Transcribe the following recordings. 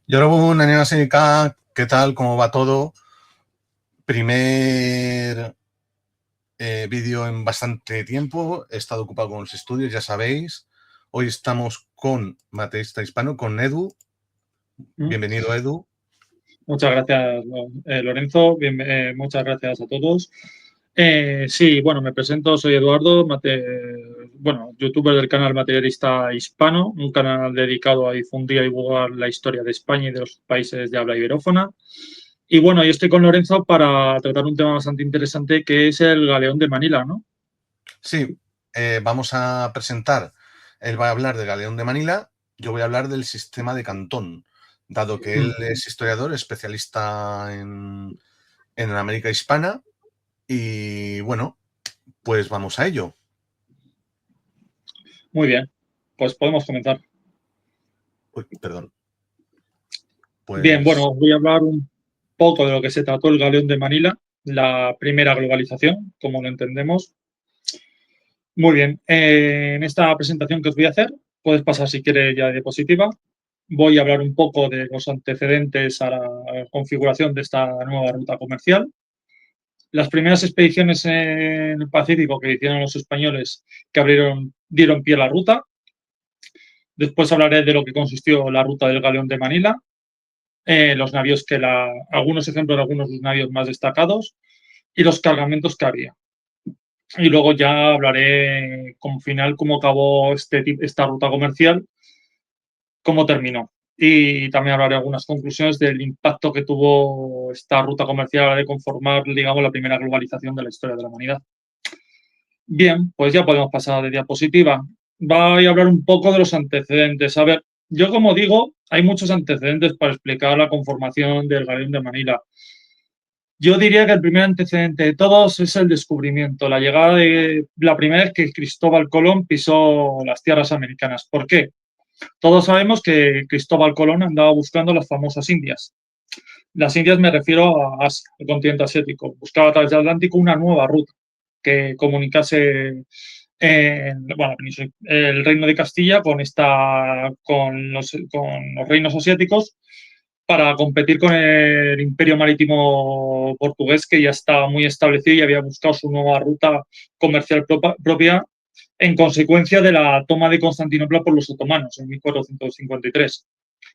여러분, 안녕하십니까? ¿Qué tal? ¿Cómo va todo? Primer vídeo en bastante tiempo. He estado ocupado con los estudios, ya sabéis. Hoy estamos con Mateísta Hispano, con Edu. Mm. Bienvenido, Edu. Muchas gracias, Lorenzo. Muchas gracias a todos. Sí, bueno, me presento, soy Eduardo, youtuber del canal Materialista Hispano, un canal dedicado a difundir y divulgar la historia de España y de los países de habla iberófona. Y bueno, yo estoy con Lorenzo para tratar un tema bastante interesante que es el Galeón de Manila, ¿no? Sí, vamos a presentar. Él va a hablar del Galeón de Manila. Yo voy a hablar del sistema de Cantón, dado que él Mm. es historiador, especialista en América Hispana. Y bueno, pues vamos a ello. Muy bien, pues podemos comenzar. Uy, perdón. Bien, Pues bueno, os voy a hablar un poco de lo que se trató el Galeón de Manila, la primera globalización, como lo entendemos. Muy bien, en esta presentación que os voy a hacer, puedes pasar si quieres ya de diapositiva. Voy a hablar un poco de los antecedentes a la configuración de esta nueva ruta comercial. Las primeras expediciones en el Pacífico que hicieron los españoles dieron pie a la ruta. Después hablaré de lo que consistió la ruta del Galeón de Manila, los navíos algunos ejemplos de algunos de los navíos más destacados y los cargamentos que había. Y luego ya hablaré como final cómo acabó esta ruta comercial, cómo terminó. Y también hablaré algunas conclusiones del impacto que tuvo esta ruta comercial de conformar, digamos, la primera globalización de la historia de la humanidad. Bien, pues ya podemos pasar de diapositiva. Voy a hablar un poco de los antecedentes. A ver, yo como digo, hay muchos antecedentes para explicar la conformación del Galeón de Manila. Yo diría que el primer antecedente de todos es el descubrimiento, la llegada de la primera vez que Cristóbal Colón pisó las tierras americanas. ¿Por qué? Todos sabemos que Cristóbal Colón andaba buscando las famosas Indias. Las Indias me refiero a Asia, el continente asiático. Buscaba a través del Atlántico una nueva ruta que comunicase el reino de Castilla con los reinos asiáticos para competir con el imperio marítimo portugués que ya estaba muy establecido y había buscado su nueva ruta comercial propia en consecuencia de la toma de Constantinopla por los otomanos en 1453,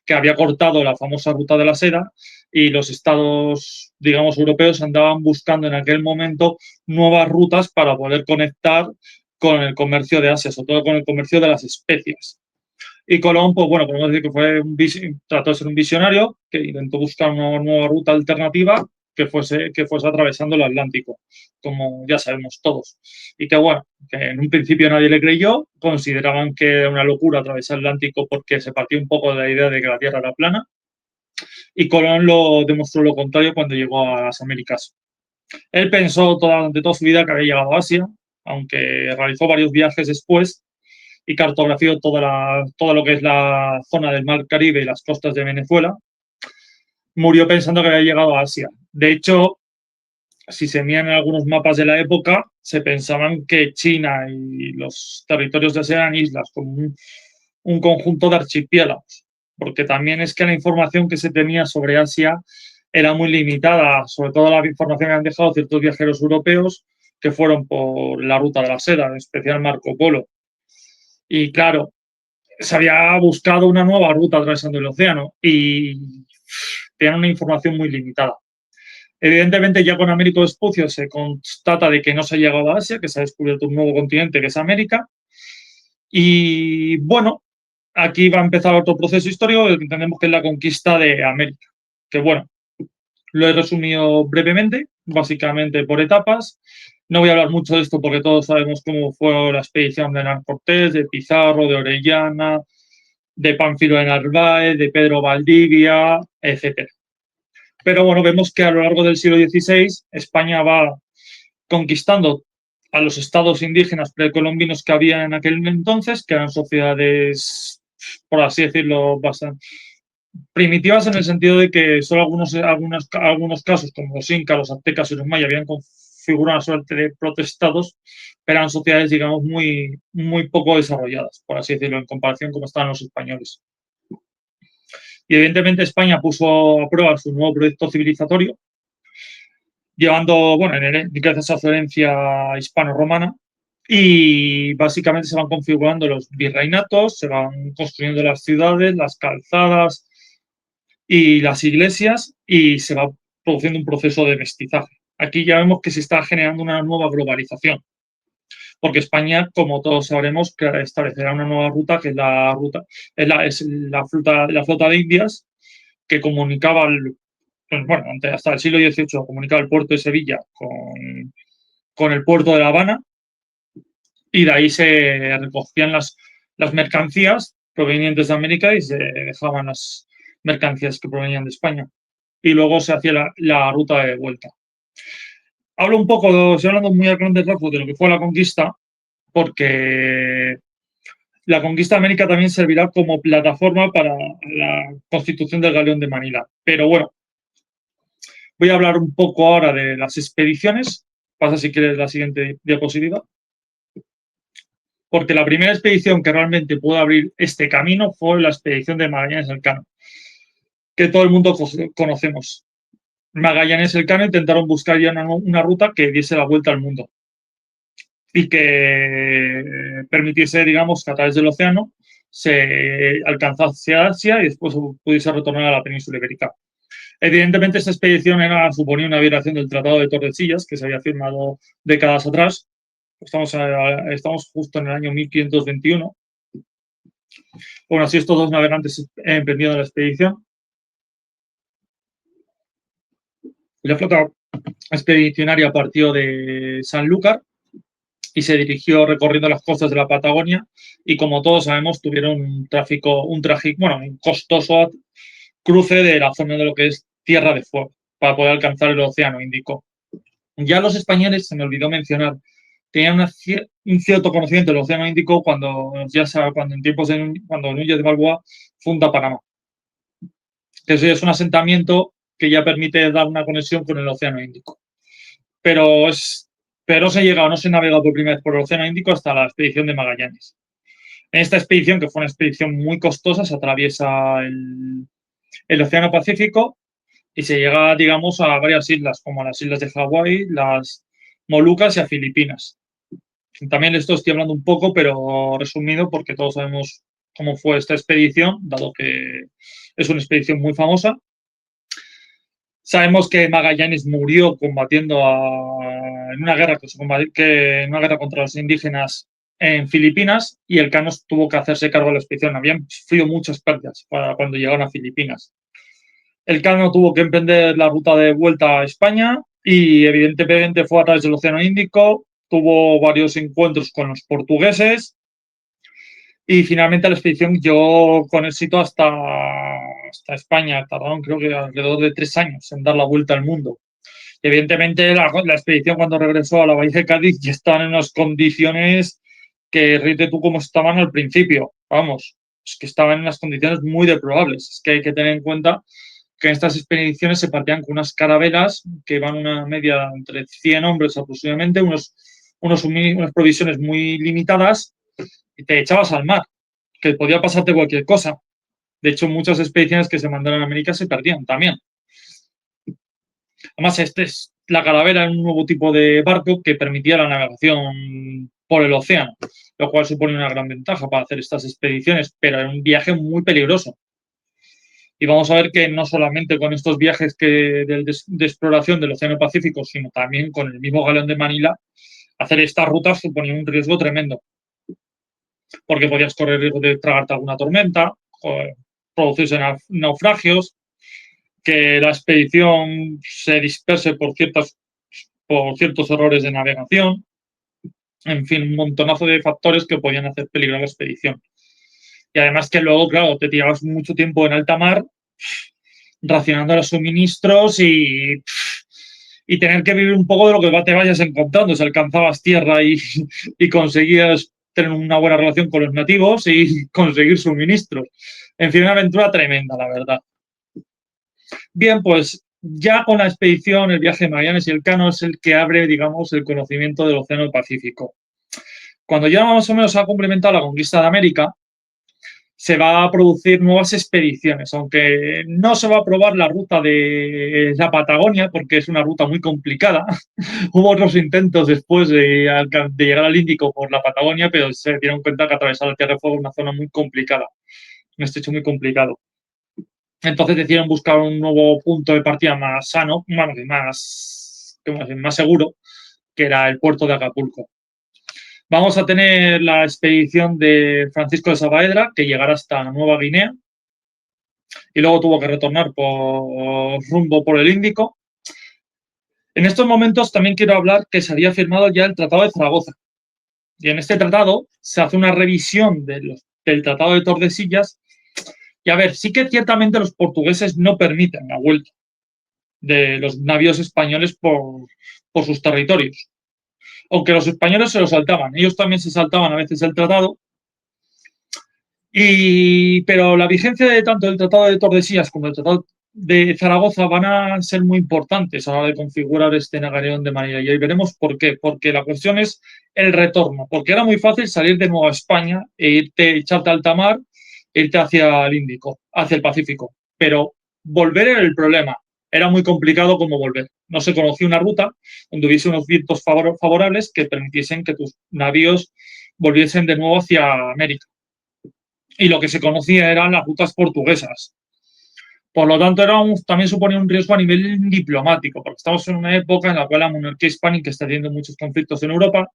que había cortado la famosa ruta de la seda y los estados, digamos, europeos andaban buscando en aquel momento nuevas rutas para poder conectar con el comercio de Asia, sobre todo con el comercio de las especias. Y Colón, pues bueno, podemos decir que trató de ser un visionario que intentó buscar una nueva ruta alternativa que fuese atravesando el Atlántico, como ya sabemos todos. Y que bueno, que en un principio nadie le creyó, consideraban que era una locura atravesar el Atlántico porque se partió un poco de la idea de que la Tierra era plana, y Colón lo demostró lo contrario cuando llegó a las Américas. Él pensó durante toda su vida que había llegado a Asia, aunque realizó varios viajes después y cartografió todo lo que es la zona del Mar Caribe y las costas de Venezuela, murió pensando que había llegado a Asia. De hecho, si se miran en algunos mapas de la época, se pensaban que China y los territorios de Asia eran islas, como un conjunto de archipiélagos, porque también es que la información que se tenía sobre Asia era muy limitada, sobre todo la información que han dejado ciertos viajeros europeos que fueron por la ruta de la seda, en especial Marco Polo. Y claro, se había buscado una nueva ruta atravesando el océano y tenían una información muy limitada. Evidentemente, ya con Américo Vespucio se constata de que no se ha llegado a Asia, que se ha descubierto un nuevo continente que es América. Y bueno, aquí va a empezar otro proceso histórico que entendemos que es la conquista de América. Que bueno, lo he resumido brevemente, básicamente por etapas. No voy a hablar mucho de esto porque todos sabemos cómo fue la expedición de Hernán Cortés, de Pizarro, de Orellana, de Pánfilo de Narváez, de Pedro Valdivia, etcétera. Pero bueno, vemos que a lo largo del siglo XVI España va conquistando a los estados indígenas precolombinos que había en aquel entonces, que eran sociedades, por así decirlo, bastante primitivas en el sentido de que solo algunos casos, como los incas, los aztecas y los mayas, habían configurado una suerte de protestados, pero eran sociedades, digamos, muy, muy poco desarrolladas, por así decirlo, en comparación con como estaban los españoles. Y evidentemente España puso a prueba su nuevo proyecto civilizatorio, llevando, bueno, gracias a su herencia hispano-romana, y básicamente se van configurando los virreinatos, se van construyendo las ciudades, las calzadas y las iglesias, y se va produciendo un proceso de mestizaje. Aquí ya vemos que se está generando una nueva globalización, porque España, como todos sabremos, establecerá una nueva ruta, que es la flota de Indias, que comunicaba, bueno, hasta el siglo XVIII comunicaba el puerto de Sevilla con el puerto de La Habana, y de ahí se recogían las mercancías provenientes de América y se dejaban las mercancías que provenían de España. Y luego se hacía la ruta de vuelta. Hablo un poco, estoy hablando muy a grandes rasgos de lo que fue la conquista, porque la conquista de América también servirá como plataforma para la constitución del Galeón de Manila. Pero bueno, voy a hablar un poco ahora de las expediciones. Pasa si quieres la siguiente diapositiva. Porque la primera expedición que realmente pudo abrir este camino fue la expedición de Magallanes Elcano, que todo el mundo conocemos. Magallanes Elcano intentaron buscar ya una ruta que diese la vuelta al mundo y que permitiese, digamos, que a través del océano se alcanzase Asia y después pudiese retornar a la península ibérica. Evidentemente, esta expedición suponía una violación del Tratado de Tordesillas, que se había firmado décadas atrás. Estamos justo en el año 1521. Bueno, así estos dos navegantes emprendieron la expedición. La flota expedicionaria partió de Sanlúcar y se dirigió recorriendo las costas de la Patagonia, y como todos sabemos tuvieron un costoso cruce de la zona de lo que es Tierra de Fuego para poder alcanzar el Océano Índico. Ya los españoles, se me olvidó mencionar, tenían un cierto conocimiento del Océano Índico cuando Núñez de Balboa funda Panamá, que es un asentamiento que ya permite dar una conexión con el Océano Índico. Pero no se navega por primera vez por el Océano Índico hasta la expedición de Magallanes. En esta expedición, que fue una expedición muy costosa, se atraviesa el Océano Pacífico y se llega, digamos, a varias islas, como las islas de Hawái, las Molucas y a Filipinas. También esto estoy hablando un poco, pero resumido, porque todos sabemos cómo fue esta expedición, dado que es una expedición muy famosa. Sabemos que Magallanes murió combatiendo en una guerra contra los indígenas en Filipinas, y Elcano tuvo que hacerse cargo de la expedición. Habían sufrido muchas pérdidas cuando llegaron a Filipinas. Elcano tuvo que emprender la ruta de vuelta a España y evidentemente fue a través del Océano Índico, tuvo varios encuentros con los portugueses y finalmente la expedición llegó con éxito hasta España. Tardaron creo que alrededor de 3 años en dar la vuelta al mundo. Y evidentemente la expedición, cuando regresó a la bahía de Cádiz, ya estaban en unas condiciones que ríete tú como estaban al principio. Vamos, es que estaban en unas condiciones muy deplorables. Es que hay que tener en cuenta que en estas expediciones se partían con unas carabelas que van una media entre 100 hombres aproximadamente, unas provisiones muy limitadas, y te echabas al mar, que podía pasarte cualquier cosa. De hecho, muchas expediciones que se mandaron a América se perdían también. Además, la carabela era un nuevo tipo de barco que permitía la navegación por el océano, lo cual supone una gran ventaja para hacer estas expediciones, pero era un viaje muy peligroso. Y vamos a ver que no solamente con estos viajes de exploración del Océano Pacífico, sino también con el mismo Galeón de Manila, hacer estas rutas suponía un riesgo tremendo, porque podías correr el riesgo de tragarte alguna tormenta, producirse naufragios, que la expedición se disperse por ciertos errores de navegación, en fin, un montonazo de factores que podían hacer peligrar la expedición. Y además que luego, claro, te tirabas mucho tiempo en alta mar racionando los suministros y tener que vivir un poco de lo que te vayas encontrando. Si alcanzabas tierra y conseguías tener una buena relación con los nativos y conseguir suministros. En fin, una aventura tremenda, la verdad. Bien, pues ya con la expedición, el viaje de Magallanes y Elcano es el que abre, digamos, el conocimiento del Océano Pacífico. Cuando ya más o menos ha complementado la conquista de América, se va a producir nuevas expediciones, aunque no se va a probar la ruta de la Patagonia, porque es una ruta muy complicada. Hubo otros intentos después de llegar al Índico por la Patagonia, pero se dieron cuenta que atravesar el Tierra de Fuego es una zona muy complicada, un estrecho muy complicado. Entonces decidieron buscar un nuevo punto de partida más sano, más seguro, que era el puerto de Acapulco. Vamos a tener la expedición de Francisco de Saavedra, que llegará hasta Nueva Guinea, y luego tuvo que retornar rumbo por el Índico. En estos momentos también quiero hablar que se había firmado ya el Tratado de Zaragoza. Y en este tratado se hace una revisión del Tratado de Tordesillas. Y a ver, sí que ciertamente los portugueses no permiten la vuelta de los navíos españoles por sus territorios. Aunque los españoles se lo saltaban, ellos también se saltaban a veces el tratado. Pero la vigencia de tanto del Tratado de Tordesillas como del Tratado de Zaragoza van a ser muy importantes a la hora de configurar este Nagarión de manera. Y ahí veremos por qué. Porque la cuestión es el retorno. Porque era muy fácil salir de Nueva España echarte a alta mar e irte hacia el Índico, hacia el Pacífico. Pero volver era el problema. Era muy complicado como volver. No se conocía una ruta donde hubiese unos vientos favorables que permitiesen que tus navíos volviesen de nuevo hacia América. Y lo que se conocía eran las rutas portuguesas. Por lo tanto, también suponía un riesgo a nivel diplomático, porque estamos en una época en la cual la monarquía hispánica está teniendo muchos conflictos en Europa.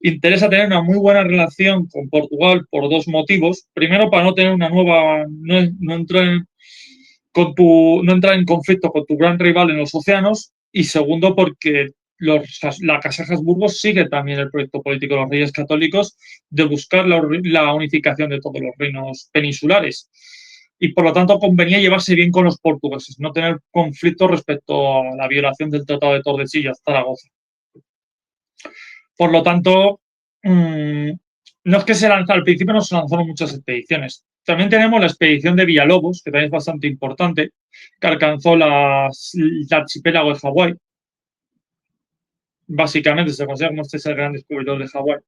Interesa tener una muy buena relación con Portugal por dos motivos. Primero, para no tener una nueva, no entrar en conflicto con tu gran rival en los océanos. Y segundo, porque la Casa Habsburgo sigue también el proyecto político de los Reyes Católicos de buscar la unificación de todos los reinos peninsulares. Y por lo tanto convenía llevarse bien con los portugueses, no tener conflictos respecto a la violación del Tratado de Tordesillas, Zaragoza. Por lo tanto, no es que al principio no se lanzaron muchas expediciones. También tenemos la expedición de Villalobos, que también es bastante importante, que alcanzó el archipiélago de Hawái. Básicamente se considera como este es el gran descubridor de Hawái.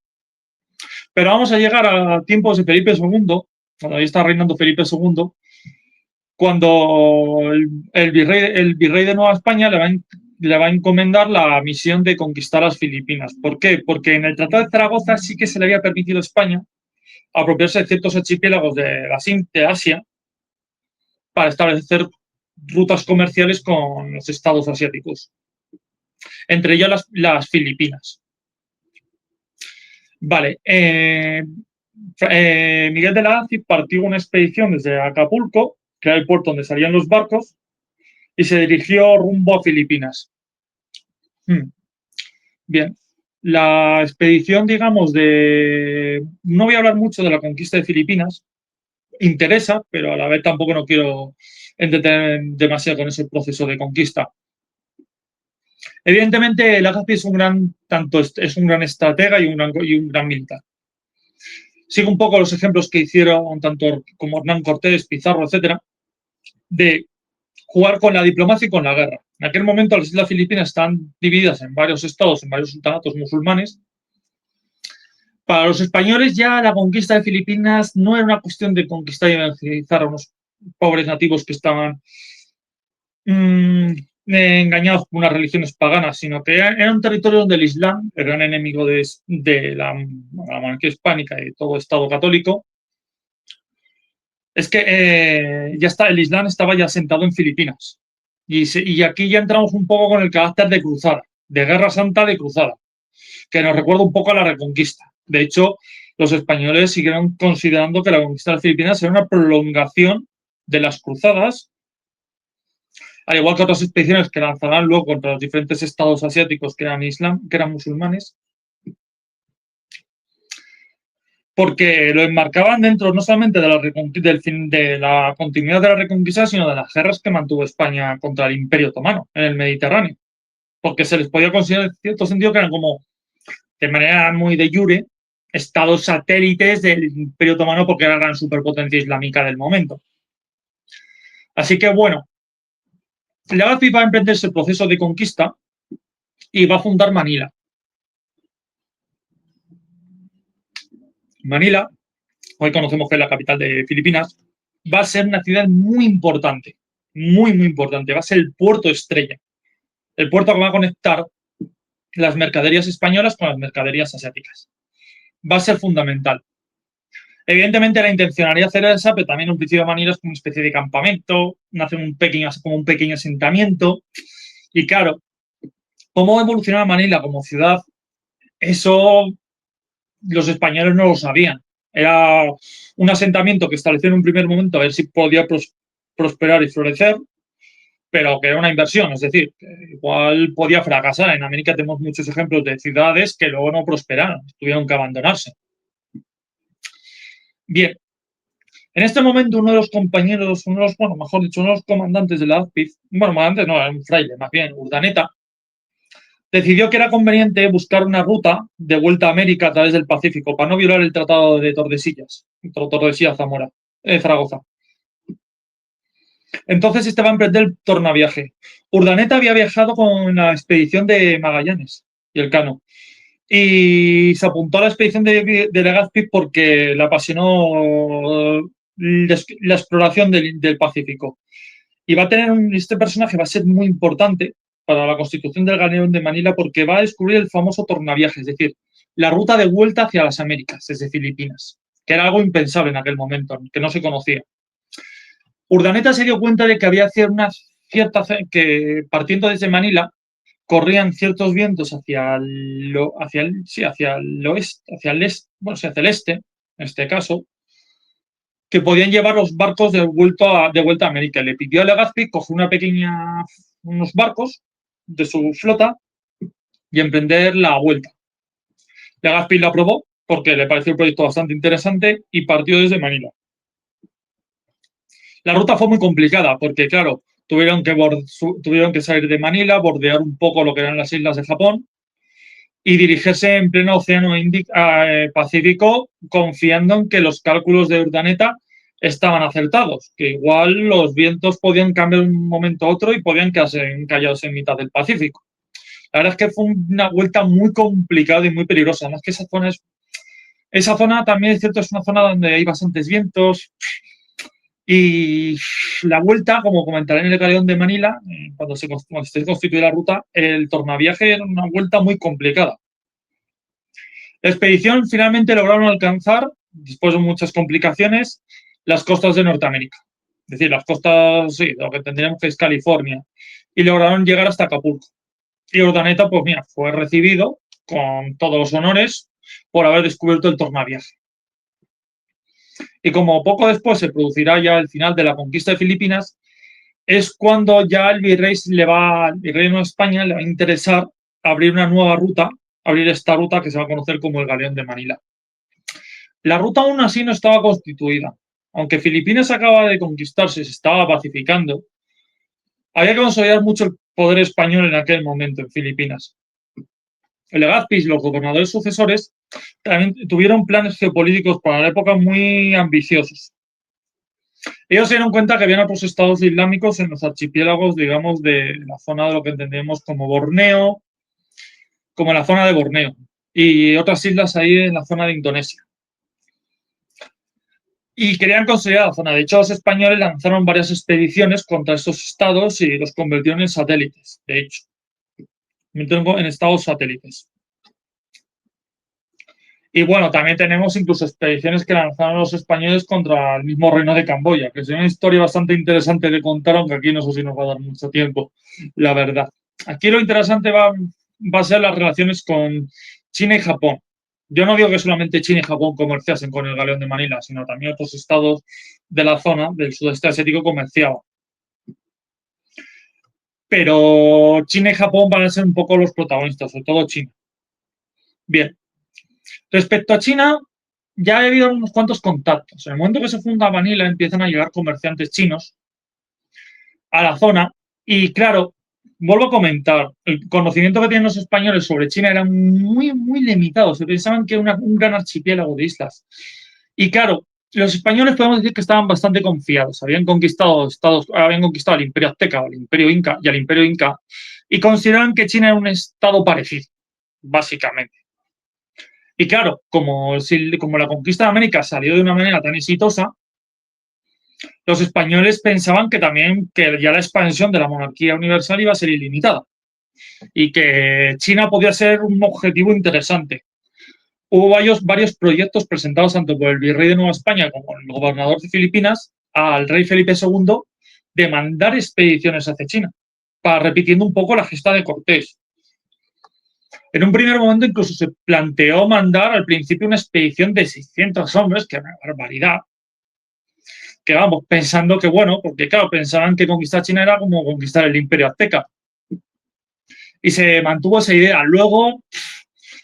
Pero vamos a llegar a tiempos de Felipe II, cuando ahí está reinando Felipe II, cuando el virrey de Nueva España le va a encomendar la misión de conquistar las Filipinas. ¿Por qué? Porque en el Tratado de Zaragoza sí que se le había permitido a España apropiarse de ciertos archipiélagos de Asia para establecer rutas comerciales con los estados asiáticos, entre ellas las Filipinas. Vale, Miguel de la Hoz partió una expedición desde Acapulco, que era el puerto donde salían los barcos, y se dirigió rumbo a Filipinas. Bien, la expedición, digamos, no voy a hablar mucho de la conquista de Filipinas, interesa, pero a la vez tampoco no quiero entretener demasiado con ese proceso de conquista. Evidentemente, Legazpi es un gran estratega y un gran militar. Sigo un poco los ejemplos que hicieron tanto como Hernán Cortés, Pizarro, etcétera, de jugar con la diplomacia y con la guerra. En aquel momento las Islas Filipinas están divididas en varios estados, en varios sultanatos musulmanes. Para los españoles ya la conquista de Filipinas no era una cuestión de conquistar y evangelizar a unos pobres nativos que estaban engañados por unas religiones paganas, sino que era un territorio donde el Islam, el gran enemigo de la monarquía hispánica y todo Estado católico, es que el Islam estaba ya asentado en Filipinas. Y aquí ya entramos un poco con el carácter de cruzada, de guerra santa de cruzada, que nos recuerda un poco a la reconquista. De hecho, los españoles siguieron considerando que la conquista de las Filipinas era una prolongación de las cruzadas, al igual que otras expediciones que lanzarán luego contra los diferentes estados asiáticos que eran musulmanes, porque lo enmarcaban dentro no solamente de la continuidad de la reconquista, sino de las guerras que mantuvo España contra el Imperio Otomano en el Mediterráneo, porque se les podía considerar en cierto sentido que eran como, de manera muy de jure, estados satélites del Imperio Otomano porque era la gran superpotencia islámica del momento. Así que bueno, Legazpi va a emprenderse el proceso de conquista y va a fundar Manila. Manila hoy conocemos que es la capital de Filipinas, va a ser una ciudad muy importante, muy, muy importante. Va a ser el puerto estrella, el puerto que va a conectar las mercaderías españolas con las mercaderías asiáticas. Va a ser fundamental. Evidentemente la intencionalidad hacer esa, pero también un principio de Manila es como una especie de campamento, nace como un pequeño asentamiento. Y claro, cómo evolucionaba Manila como ciudad, eso los españoles no lo sabían. Era un asentamiento que estableció en un primer momento a ver si podía prosperar y florecer, pero que era una inversión, es decir, que igual podía fracasar. En América tenemos muchos ejemplos de ciudades que luego no prosperaron, tuvieron que abandonarse. Bien, en este momento uno de los compañeros, uno de los comandantes de la AFPIF, antes no, era un fraile, más bien, Urdaneta, decidió que era conveniente buscar una ruta de vuelta a América a través del Pacífico para no violar el Tratado de Tordesillas, Zaragoza. Entonces este va a emprender el tornaviaje. Urdaneta había viajado con la expedición de Magallanes y Elcano y se apuntó a la expedición de Legazpi porque le apasionó la exploración del Pacífico. Y va a tener este personaje va a ser muy importante para la constitución del galeón de Manila porque va a descubrir el famoso tornaviaje, es decir, la ruta de vuelta hacia las Américas desde Filipinas, que era algo impensable en aquel momento, que no se conocía. Urdaneta se dio cuenta de que había que partiendo desde Manila corrían ciertos vientos hacia el este, en este caso, que podían llevar los barcos de vuelta a América. Le pidió a Legazpi coger unos barcos de su flota y emprender la vuelta. Legazpi lo aprobó porque le pareció un proyecto bastante interesante y partió desde Manila. La ruta fue muy complicada porque, claro, tuvieron que salir de Manila, bordear un poco lo que eran las islas de Japón y dirigirse en pleno océano Pacífico, confiando en que los cálculos de Urdaneta estaban acertados, que igual los vientos podían cambiar de un momento a otro y podían quedarse encallados en mitad del Pacífico. La verdad es que fue una vuelta muy complicada y muy peligrosa. Además que esa zona también es cierto, es una zona donde hay bastantes vientos. Y la vuelta, como comentaré en el galeón de Manila, cuando se constituye la ruta, el tornaviaje era una vuelta muy complicada. La expedición finalmente lograron alcanzar, después de muchas complicaciones, las costas de Norteamérica. Es decir, las costas, sí, lo que tendríamos que es California. Y lograron llegar hasta Acapulco. Y Urdaneta, pues mira, fue recibido con todos los honores por haber descubierto el tornaviaje. Y como poco después se producirá ya el final de la conquista de Filipinas, es cuando ya el virrey de España le va a interesar abrir una nueva ruta, abrir esta ruta que se va a conocer como el Galeón de Manila. La ruta aún así no estaba constituida. Aunque Filipinas acaba de conquistarse, se estaba pacificando, había que consolidar mucho el poder español en aquel momento en Filipinas. El Legazpi y los gobernadores sucesores también tuvieron planes geopolíticos para la época muy ambiciosos. Ellos se dieron cuenta que había otros estados islámicos en los archipiélagos, digamos, de la zona de lo que entendemos como Borneo, como la zona de Borneo, y otras islas ahí en la zona de Indonesia. Y querían consolidar la zona. De hecho, los españoles lanzaron varias expediciones contra estos estados y los convirtieron en satélites, de hecho. En estados satélites. Y bueno, también tenemos incluso expediciones que lanzaron los españoles contra el mismo reino de Camboya, que es una historia bastante interesante de contar, aunque aquí no sé si nos va a dar mucho tiempo, la verdad. Aquí lo interesante va a ser las relaciones con China y Japón. Yo no digo que solamente China y Japón comerciasen con el Galeón de Manila, sino también otros estados de la zona del sudeste asiático comerciaban. Pero China y Japón van a ser un poco los protagonistas, sobre todo China. Bien. Respecto a China, ya ha habido unos cuantos contactos. En el momento que se funda Manila, empiezan a llegar comerciantes chinos a la zona y, claro, vuelvo a comentar, el conocimiento que tienen los españoles sobre China era muy, muy limitado. Se pensaban que era un gran archipiélago de islas. Y, claro, los españoles podemos decir que estaban bastante confiados. Habían conquistado el Imperio Azteca, el Imperio Inca y al Imperio Inca y consideraban que China era un estado parecido, básicamente. Y claro, como la conquista de América salió de una manera tan exitosa, los españoles pensaban que también que ya la expansión de la monarquía universal iba a ser ilimitada y que China podía ser un objetivo interesante. Hubo varios proyectos presentados tanto por el virrey de Nueva España como el gobernador de Filipinas al rey Felipe II de mandar expediciones hacia China, para repitiendo un poco la gesta de Cortés. En un primer momento incluso se planteó mandar al principio una expedición de 600 hombres, que era una barbaridad, que vamos, pensando que bueno, porque claro, pensaban que conquistar China era como conquistar el imperio azteca. Y se mantuvo esa idea. Luego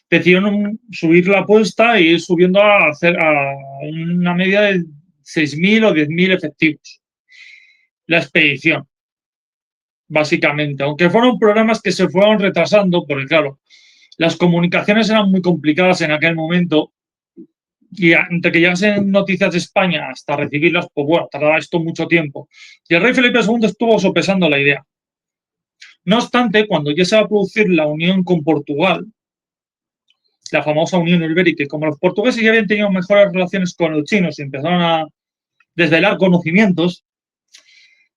decidieron subir la apuesta e ir subiendo a una media de 6.000 o 10.000 efectivos. La expedición, básicamente. Aunque fueron programas que se fueron retrasando, porque claro, las comunicaciones eran muy complicadas en aquel momento y entre que llegasen noticias de España hasta recibirlas, pues bueno, tardaba esto mucho tiempo. Y el rey Felipe II estuvo sopesando la idea. No obstante, cuando ya se va a producir la unión con Portugal, la famosa Unión Ibérica, y como los portugueses ya habían tenido mejores relaciones con los chinos y empezaron a desvelar conocimientos,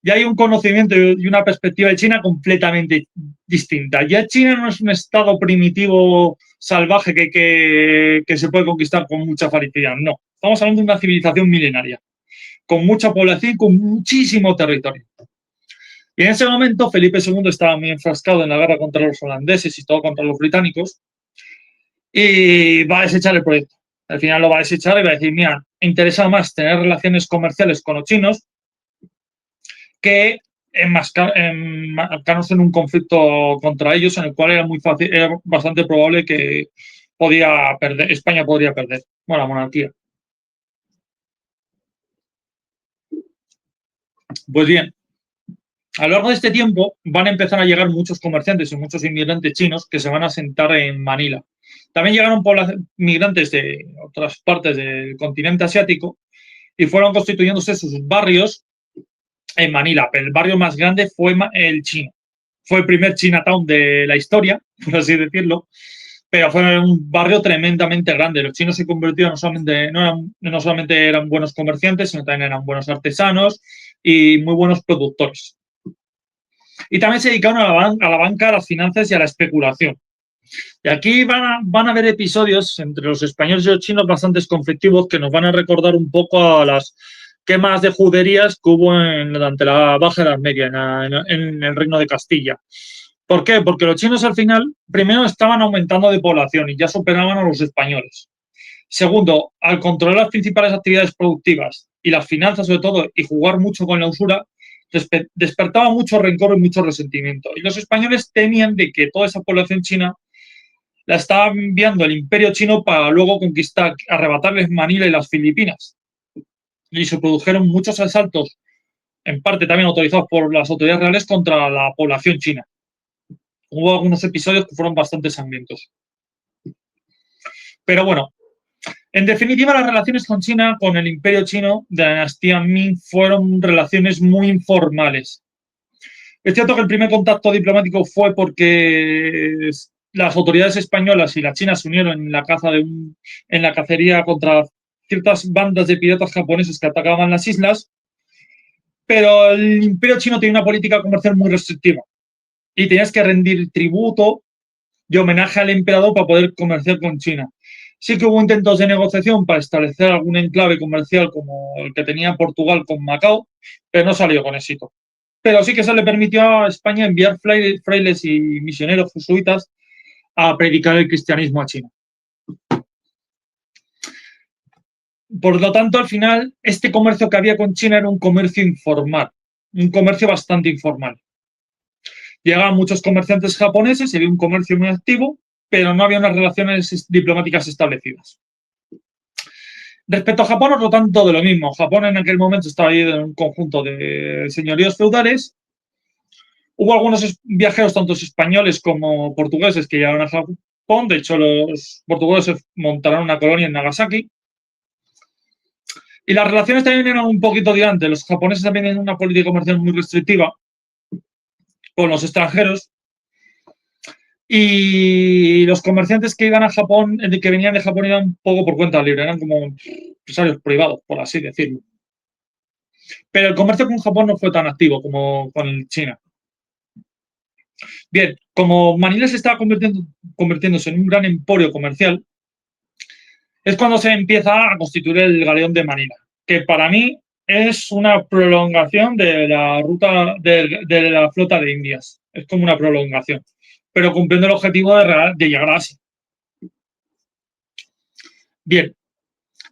ya hay un conocimiento y una perspectiva de China completamente distinta. Ya China no es un estado primitivo salvaje que se puede conquistar con mucha facilidad, no. Estamos hablando de una civilización milenaria, con mucha población y con muchísimo territorio. Y en ese momento Felipe II estaba muy enfrascado en la guerra contra los holandeses y todo contra los británicos, y va a desechar el proyecto. Al final lo va a desechar y va a decir, mira, interesa más tener relaciones comerciales con los chinos que enmarcarnos en un conflicto contra ellos en el cual era bastante probable que España podría perder, bueno, la monarquía. Pues bien, a lo largo de este tiempo van a empezar a llegar muchos comerciantes y muchos inmigrantes chinos que se van a sentar en Manila. También llegaron migrantes de otras partes del continente asiático y fueron constituyéndose sus barrios en Manila. Pero el barrio más grande fue el chino. Fue el primer Chinatown de la historia, por así decirlo, pero fue un barrio tremendamente grande. Los chinos se convirtieron no solamente eran buenos comerciantes, sino también eran buenos artesanos y muy buenos productores. Y también se dedicaron a la banca, a las finanzas y a la especulación. Y aquí van a haber episodios entre los españoles y los chinos bastante conflictivos que nos van a recordar un poco a las quemas de juderías que hubo durante la Baja Edad Media en el Reino de Castilla. ¿Por qué? Porque los chinos al final, primero, estaban aumentando de población y ya superaban a los españoles. Segundo, al controlar las principales actividades productivas y las finanzas sobre todo y jugar mucho con la usura, despertaba mucho rencor y mucho resentimiento. Y los españoles temían de que toda esa población china la estaba enviando el imperio chino para luego conquistar, arrebatarles Manila y las Filipinas. Y se produjeron muchos asaltos, en parte también autorizados por las autoridades reales, contra la población china. Hubo algunos episodios que fueron bastante sangrientos. Pero bueno, en definitiva, las relaciones con China, con el imperio chino de la dinastía Ming, fueron relaciones muy informales. Es cierto que el primer contacto diplomático fue porque las autoridades españolas y la China se unieron en la cacería contra ciertas bandas de piratas japoneses que atacaban las islas, pero el imperio chino tenía una política comercial muy restrictiva y tenías que rendir tributo y homenaje al emperador para poder comerciar con China. Sí que hubo intentos de negociación para establecer algún enclave comercial como el que tenía Portugal con Macao, pero no salió con éxito. Pero sí que se le permitió a España enviar frailes y misioneros jesuitas a predicar el cristianismo a China. Por lo tanto, al final, este comercio que había con China era un comercio informal, un comercio bastante informal. Llegaban muchos comerciantes japoneses, había un comercio muy activo, pero no había unas relaciones diplomáticas establecidas. Respecto a Japón, otro tanto de lo mismo. Japón en aquel momento estaba ahí en un conjunto de señoríos feudales. Hubo algunos viajeros, tanto españoles como portugueses, que llegaron a Japón. De hecho, los portugueses montaron una colonia en Nagasaki. Y las relaciones también eran un poquito distantes. Los japoneses también tienen una política comercial muy restrictiva con los extranjeros. Y los comerciantes que iban a Japón, que venían de Japón, iban un poco por cuenta libre, eran como empresarios privados, por así decirlo. Pero el comercio con Japón no fue tan activo como con China. Bien, como Manila se estaba convirtiéndose en un gran emporio comercial, es cuando se empieza a constituir el galeón de Manila, que para mí es una prolongación de la ruta de la flota de Indias. Es como una prolongación, pero cumpliendo el objetivo de llegar a Asia. Bien,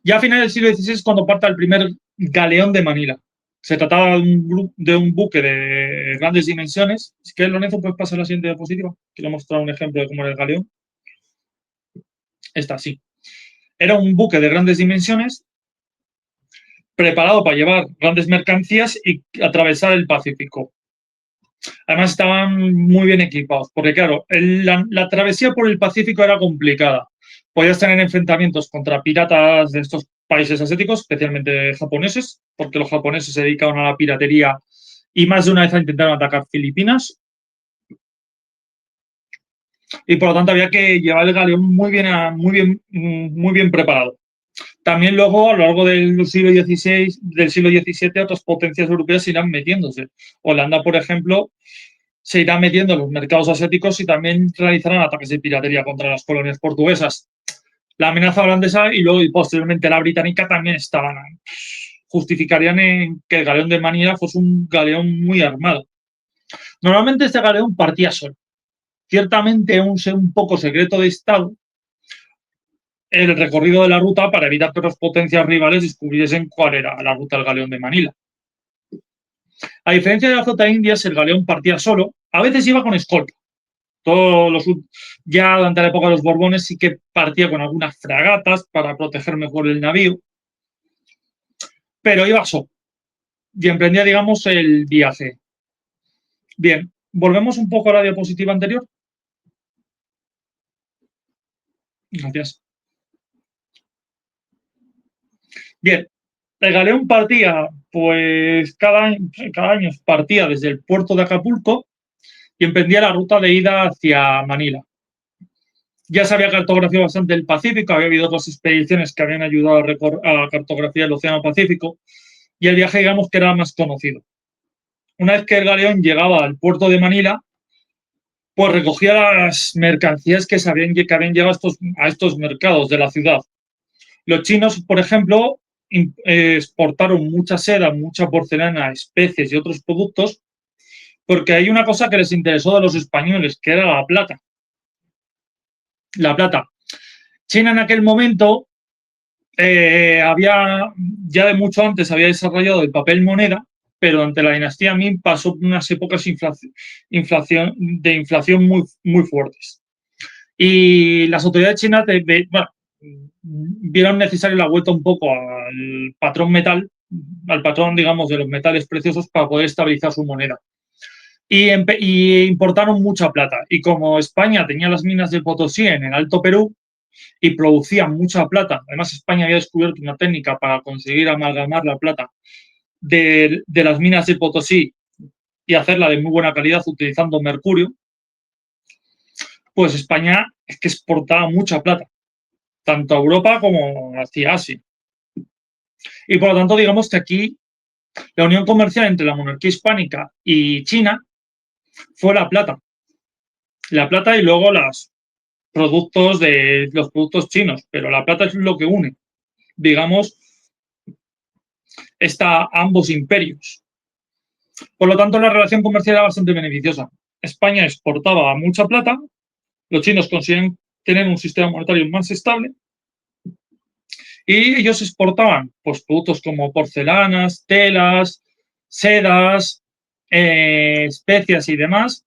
ya a finales del siglo XVI es cuando parte el primer galeón de Manila. Se trataba de un buque de grandes dimensiones. Si quieres, Lorenzo, puedes pasar a la siguiente diapositiva. Quiero mostrar un ejemplo de cómo era el galeón. Esta sí. Era un buque de grandes dimensiones preparado para llevar grandes mercancías y atravesar el Pacífico. Además, estaban muy bien equipados, porque claro, la travesía por el Pacífico era complicada. Podías tener enfrentamientos contra piratas de estos países asiáticos, especialmente japoneses, porque los japoneses se dedicaban a la piratería y más de una vez intentaron atacar Filipinas. Y por lo tanto había que llevar el galeón muy bien preparado. También luego, a lo largo del siglo XVI, del siglo XVII, otras potencias europeas irán metiéndose. Holanda, por ejemplo, se irá metiendo en los mercados asiáticos y también realizarán ataques de piratería contra las colonias portuguesas. La amenaza holandesa y luego y posteriormente la británica también estaban, justificarían en que el galeón de Manila fuese un galeón muy armado. Normalmente este galeón partía solo. Ciertamente un poco secreto de Estado el recorrido de la ruta para evitar que las potencias rivales descubriesen cuál era la ruta del galeón de Manila. A diferencia de la flota india, el galeón partía solo, a veces iba con escolta. Ya durante la época de los Borbones sí que partía con algunas fragatas para proteger mejor el navío, pero iba solo y emprendía, digamos, el viaje. Bien, volvemos un poco a la diapositiva anterior. Gracias. Bien, el galeón partía, pues cada año partía desde el puerto de Acapulco y emprendía la ruta de ida hacia Manila. Ya se había cartografiado bastante el Pacífico, había habido otras expediciones que habían ayudado a cartografiar el Océano Pacífico y el viaje, digamos, que era más conocido. Una vez que el galeón llegaba al puerto de Manila, pues recogía las mercancías que habían llegado a estos mercados de la ciudad. Los chinos, por ejemplo, exportaron mucha seda, mucha porcelana, especies y otros productos, porque hay una cosa que les interesó de los españoles, que era la plata. La plata. China en aquel momento había, ya de mucho antes, había desarrollado el papel moneda, pero ante la dinastía Ming pasó unas épocas de inflación muy fuertes. Y las autoridades chinas vieron necesaria la vuelta un poco al patrón metal, al patrón, digamos, de los metales preciosos para poder estabilizar su moneda. Y importaron mucha plata. Y como España tenía las minas de Potosí en el Alto Perú y producía mucha plata, además España había descubierto una técnica para conseguir amalgamar la plata de las minas de Potosí y hacerla de muy buena calidad utilizando mercurio, pues España es que exportaba mucha plata, tanto a Europa como hacia Asia. Y por lo tanto, digamos que aquí la unión comercial entre la monarquía hispánica y China fue la plata. La plata y luego los productos chinos, pero la plata es lo que une, digamos, ambos imperios. Por lo tanto, la relación comercial era bastante beneficiosa. España exportaba mucha plata, los chinos consiguen tener un sistema monetario más estable y ellos exportaban pues, productos como porcelanas, telas, sedas, especias y demás,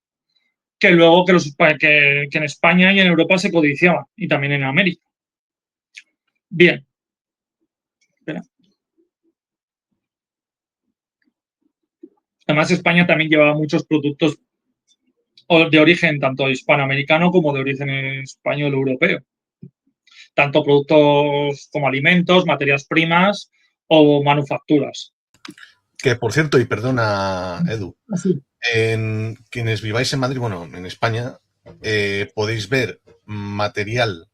que luego que en España y en Europa se codiciaban y también en América. Bien. Espera. Además, España también llevaba muchos productos de origen tanto hispanoamericano como de origen español europeo. Tanto productos como alimentos, materias primas o manufacturas. Que por cierto, y perdona, Edu, Así. en quienes viváis en Madrid, bueno, en España, podéis ver material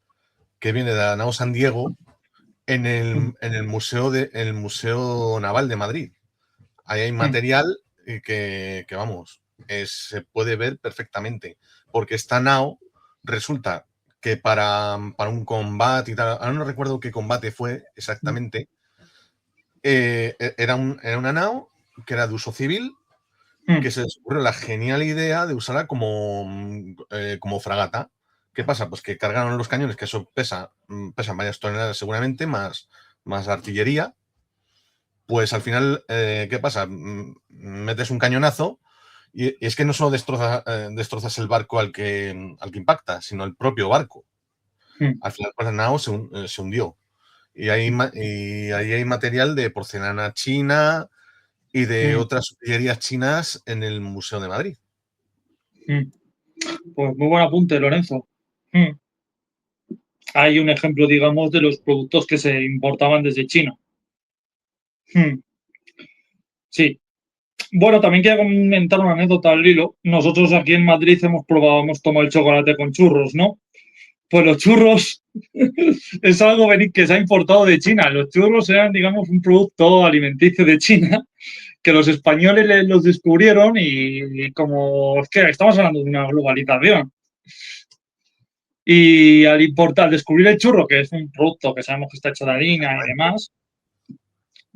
que viene de la nao San Diego en el Museo Naval de Madrid. Ahí hay material vamos, se puede ver perfectamente, porque esta nao resulta que para un combate y tal, ahora no recuerdo qué combate fue exactamente, era una nao que era de uso civil, que se les ocurrió la genial idea de usarla como fragata. ¿Qué pasa? Pues que cargaron los cañones, que eso pesan varias toneladas seguramente, más artillería. Pues al final, ¿qué pasa? Metes un cañonazo y es que no solo destrozas el barco al que impacta, sino el propio barco. Al final, pues, la nao se hundió. Y ahí hay material de porcelana china y de otras joyerías chinas en el Museo de Madrid. Pues muy buen apunte, Lorenzo. Hay un ejemplo, digamos, de los productos que se importaban desde China. Sí. Bueno, también quiero comentar una anécdota al hilo. Nosotros aquí en Madrid hemos tomado el chocolate con churros, ¿no? Pues los churros es algo que se ha importado de China. Los churros eran, digamos, un producto alimenticio de China que los españoles los descubrieron y como es que estamos hablando de una globalización. Y al descubrir el churro, que es un producto que sabemos que está hecho de harina y demás,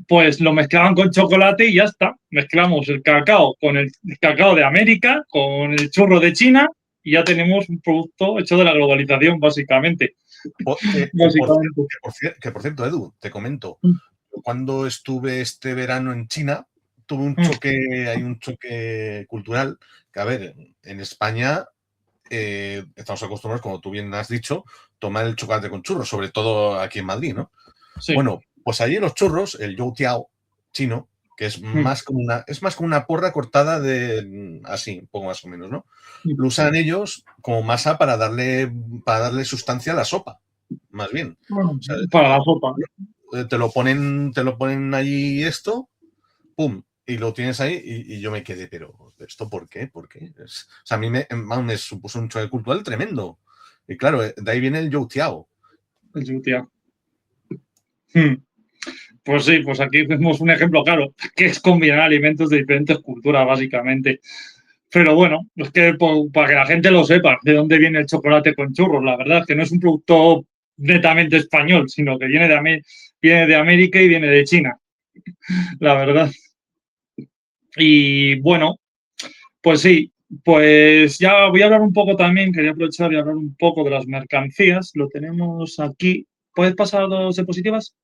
pues lo mezclaban con chocolate y ya está. Mezclamos el cacao con el cacao de América, con el churro de China y ya tenemos un producto hecho de la globalización, básicamente. Que por cierto, Edu, te comento, cuando estuve este verano en China, tuve hay un choque cultural, que a ver, en España estamos acostumbrados, como tú bien has dicho, tomar el chocolate con churros, sobre todo aquí en Madrid, ¿no? Sí. Bueno, pues allí los churros, el youtiao chino, que es más como una porra cortada de así, un poco más o menos, ¿no? Lo usan ellos como masa para darle sustancia a la sopa, más bien. Bueno, O sea, para la sopa. te lo ponen allí esto, pum, y lo tienes ahí y yo me quedé, pero ¿esto por qué? ¿Por qué? O sea, a mí me supuso un choque cultural tremendo. Y claro, de ahí viene el youtiao. El youtiao. Pues sí, pues aquí vemos un ejemplo claro, que es combinar alimentos de diferentes culturas, básicamente. Pero bueno, es que para que la gente lo sepa, de dónde viene el chocolate con churros, la verdad, que no es un producto netamente español, sino que viene de América y viene de China, la verdad. Y bueno, pues sí, pues ya voy a hablar un poco también, quería aprovechar y hablar un poco de las mercancías, lo tenemos aquí. ¿Puedes pasar a dos diapositivas?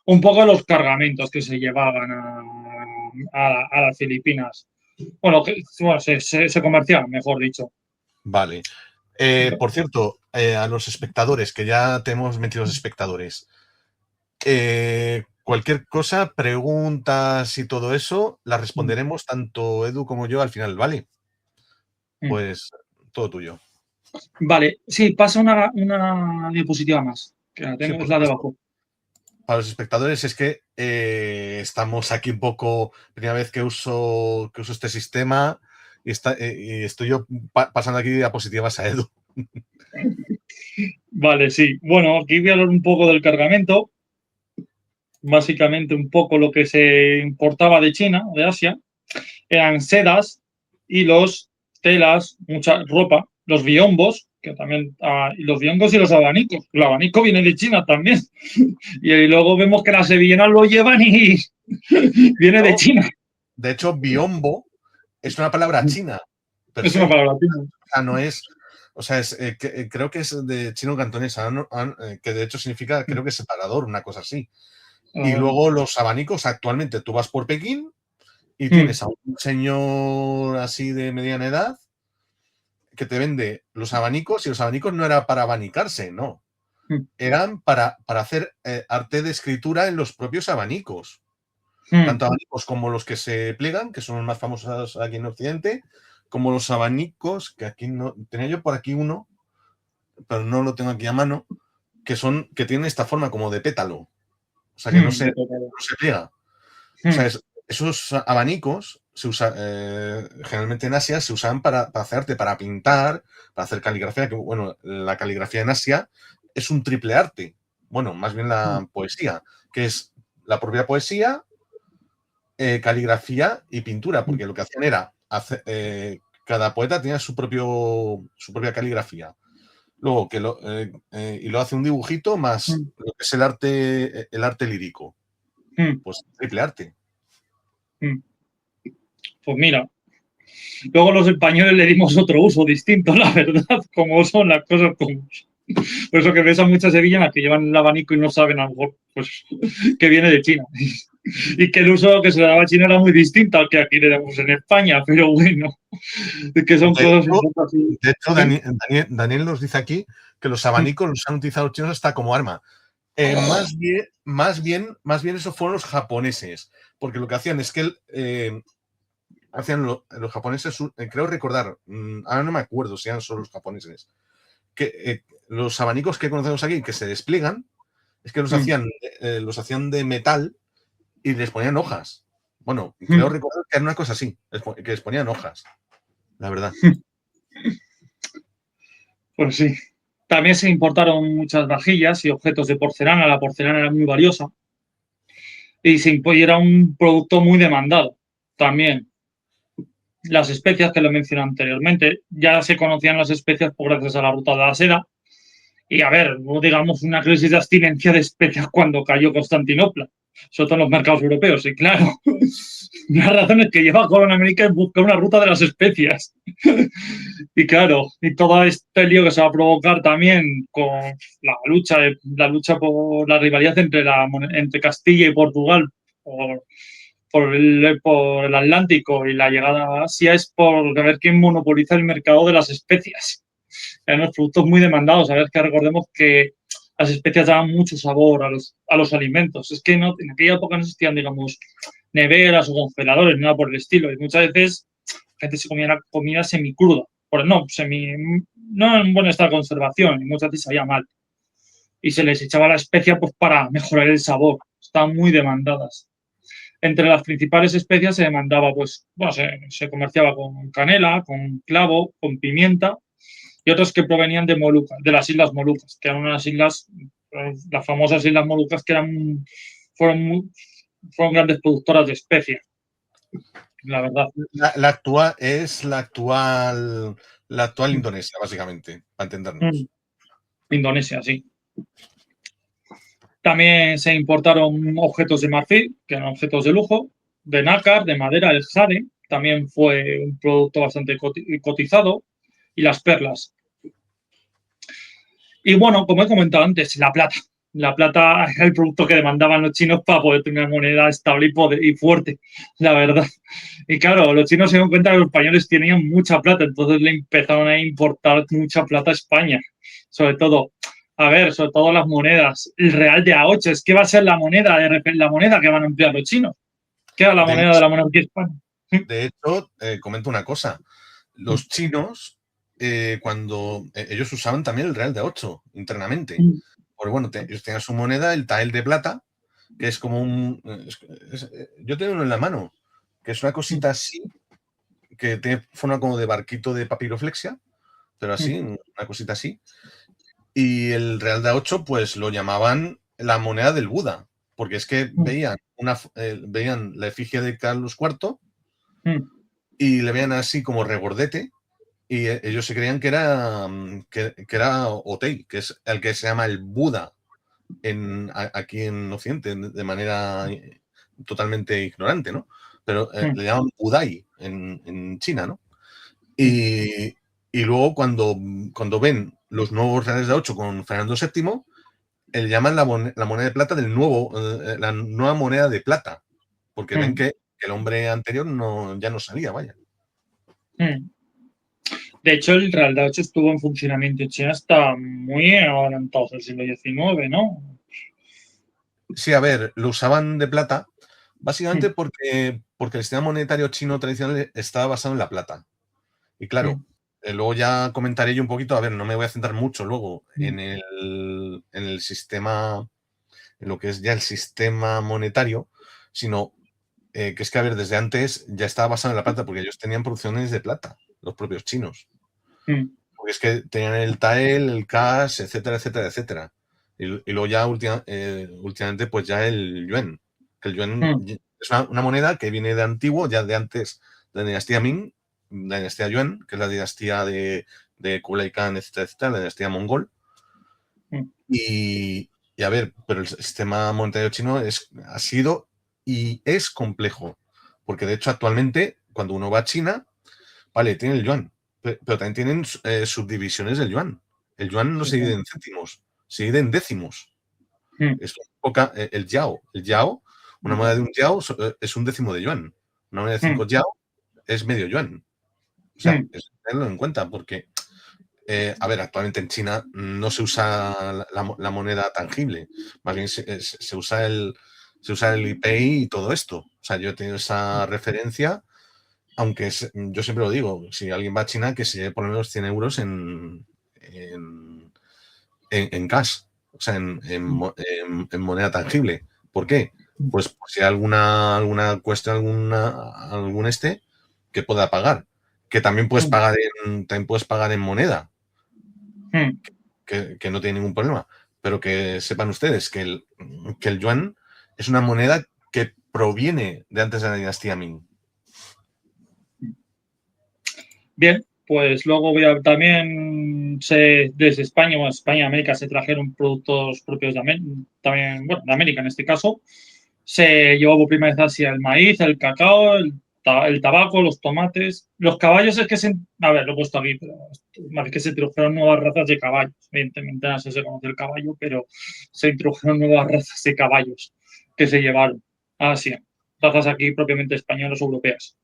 Un poco los cargamentos que se llevaban a las Filipinas. Bueno, se comerciaban, mejor dicho. Vale. Por cierto, a los espectadores, que ya tenemos metido los espectadores, cualquier cosa, preguntas y todo eso, las responderemos tanto Edu como yo al final, ¿vale? Pues todo tuyo. Vale, sí, pasa una diapositiva más, que la tengo, Sí, es la de abajo. para los espectadores es que estamos aquí un poco, primera vez que uso este sistema y estoy yo pasando aquí diapositivas a Edu. Vale, sí. Bueno, aquí voy a hablar un poco del cargamento. Básicamente un poco lo que se importaba de China, de Asia, eran sedas, hilos, telas, mucha ropa, los biombos, que también, y los biombos y los abanicos. El abanico viene de China también. Y luego vemos que las sevillanas lo llevan y viene de China. De hecho, biombo es una palabra china. Es una palabra china. O sea, no es. O sea, creo que es de chino cantonés, que de hecho significa, creo que separador, una cosa así. Y luego los abanicos, actualmente tú vas por Pekín y tienes a un señor así de mediana edad que te vende los abanicos, y los abanicos no era para abanicarse, no. Eran para hacer arte de escritura en los propios abanicos. Tanto abanicos como los que se pliegan, que son los más famosos aquí en Occidente, como los abanicos, que aquí no. Tenía yo por aquí uno, pero no lo tengo aquí a mano, que tienen esta forma como de pétalo. O sea, que no se pliega. O sea, esos abanicos se usa, generalmente en Asia se usaban para hacer arte, para pintar, para hacer caligrafía, que bueno, la caligrafía en Asia es un triple arte. Bueno, más bien la poesía, que es la propia poesía, caligrafía y pintura, porque lo que hacían era cada poeta tenía su propia caligrafía. Luego y lo hace un dibujito más lo que es el arte lírico. Pues triple arte. Pues mira, luego los españoles le dimos otro uso distinto, la verdad, como son las cosas como son. Por eso que ves a muchas sevillanas que llevan el abanico y no saben algo, pues que viene de China. Y que el uso que se le daba a China era muy distinto al que aquí le damos en España, pero bueno, que son cosas un poco así. De hecho, Daniel nos dice aquí que los abanicos los han utilizado los chinos hasta como arma. Más bien eso fueron los japoneses, porque lo que hacían es que hacían los japoneses, creo recordar, ahora no me acuerdo si eran solo los japoneses, que los abanicos que conocemos aquí, que se despliegan, es que los hacían de metal y les ponían hojas. Bueno, creo recordar que era una cosa así, que les ponían hojas, la verdad. Pues sí. También se importaron muchas vajillas y objetos de porcelana. La porcelana era muy valiosa y era un producto muy demandado también. Las especias que lo mencioné anteriormente, ya se conocían las especias gracias a la ruta de la seda. Y a ver, no digamos una crisis de abstinencia de especias cuando cayó Constantinopla, sobre todo en los mercados europeos. Y claro, una razón es que lleva Colón a América y busca una ruta de las especias. Y claro, y todo este lío que se va a provocar también con la lucha por la rivalidad entre Castilla y Portugal por el Atlántico y la llegada a Asia es por ver quién monopoliza el mercado de las especias. Eran los productos muy demandados. A ver, que recordemos que las especias daban mucho sabor a los alimentos. Es que en aquella época no existían, digamos, neveras o congeladores, nada por el estilo. Y muchas veces la gente se comía comida semicruda. No en buen estado de conservación, y muchas veces sabía mal. Y se les echaba la especia pues, para mejorar el sabor. Estaban muy demandadas. Entre las principales especias se demandaba, pues, bueno, se comerciaba con canela, con clavo, con pimienta y otros que provenían de Molucas, de las Islas Molucas, que eran unas islas, las famosas Islas Molucas, que fueron grandes productoras de especias, la verdad. La actual Indonesia, básicamente, para entendernos. Indonesia, sí. También se importaron objetos de marfil, que eran objetos de lujo, de nácar, de madera, el jade, también fue un producto bastante cotizado, y las perlas. Y bueno, como he comentado antes, la plata. La plata es el producto que demandaban los chinos para poder tener una moneda estable y fuerte, la verdad. Y claro, los chinos se dieron cuenta que los españoles tenían mucha plata, entonces le empezaron a importar mucha plata a España. Sobre todo las monedas. El real de A8, es que va a ser la moneda que van a emplear los chinos. ¿Qué era la moneda de la monarquía española? De hecho, comento una cosa. Los chinos, cuando ellos usaban también el real de A8 internamente. Porque bueno, ellos tenían su moneda, el tael de plata, que es como yo tengo uno en la mano, que es una cosita así, que tiene forma como de barquito de papiroflexia, pero así, una cosita así. Y el real de A8, pues lo llamaban la moneda del Buda, porque es que veían la efigie de Carlos IV y le veían así como regordete, y ellos se creían que era Otei, que es el que se llama el Buda aquí en Occidente, de manera totalmente ignorante, ¿no? Pero le llaman Budai en China, ¿no? Y luego cuando ven los nuevos reales de 8 con Fernando VII, le llaman la moneda de plata la nueva moneda de plata, porque ven que el hombre anterior ya no salía, vaya. De hecho, el Real de 8 estuvo en funcionamiento en China hasta muy adelantados del siglo XIX, ¿no? Sí, a ver, lo usaban de plata, básicamente porque el sistema monetario chino tradicional estaba basado en la plata. Y claro, luego ya comentaré yo un poquito, a ver, no me voy a centrar mucho luego en el sistema, en lo que es ya el sistema monetario, sino que es que, a ver, desde antes ya estaba basado en la plata, porque ellos tenían producciones de plata, los propios chinos. Porque es que tenían el tael, el cash, etcétera, etcétera, etcétera. Y luego ya últimamente, pues ya el yuan. El yuan es una moneda que viene de antiguo, ya de antes de la dinastía Ming, la dinastía Yuan, que es la dinastía de Kublai Khan, etcétera, etcétera, la dinastía mongol. Y a ver, pero el sistema monetario chino ha sido y es complejo. Porque de hecho, actualmente, cuando uno va a China, vale, tiene el yuan, pero también tienen subdivisiones del yuan. El yuan no se divide en céntimos, se divide en décimos. Es el yao. El yao, una moneda de un yao es un décimo de yuan. Una moneda de 5 yao es medio yuan. O sea, es tenerlo en cuenta porque, a ver, actualmente en China no se usa la moneda tangible. Más bien se usa el IPI y todo esto. O sea, yo he tenido esa referencia. Aunque yo siempre lo digo, si alguien va a China, que se lleve por lo menos 100 euros en cash, o sea, en moneda tangible. ¿Por qué? Pues si hay alguna cuestión, algún que pueda pagar. Que también puedes pagar en moneda, que no tiene ningún problema. Pero que sepan ustedes que el yuan es una moneda que proviene de antes de la dinastía Ming. Bien, pues luego también desde España o España y América se trajeron productos propios también, bueno, de América en este caso. Se llevó por primera vez a Asia el maíz, el cacao, el tabaco, los tomates. Los caballos es que a ver, lo he puesto aquí, pero es que se introdujeron nuevas razas de caballos. Evidentemente no se conoce el caballo, pero se introdujeron nuevas razas de caballos que se llevaron a Asia. Razas aquí propiamente españolas o europeas.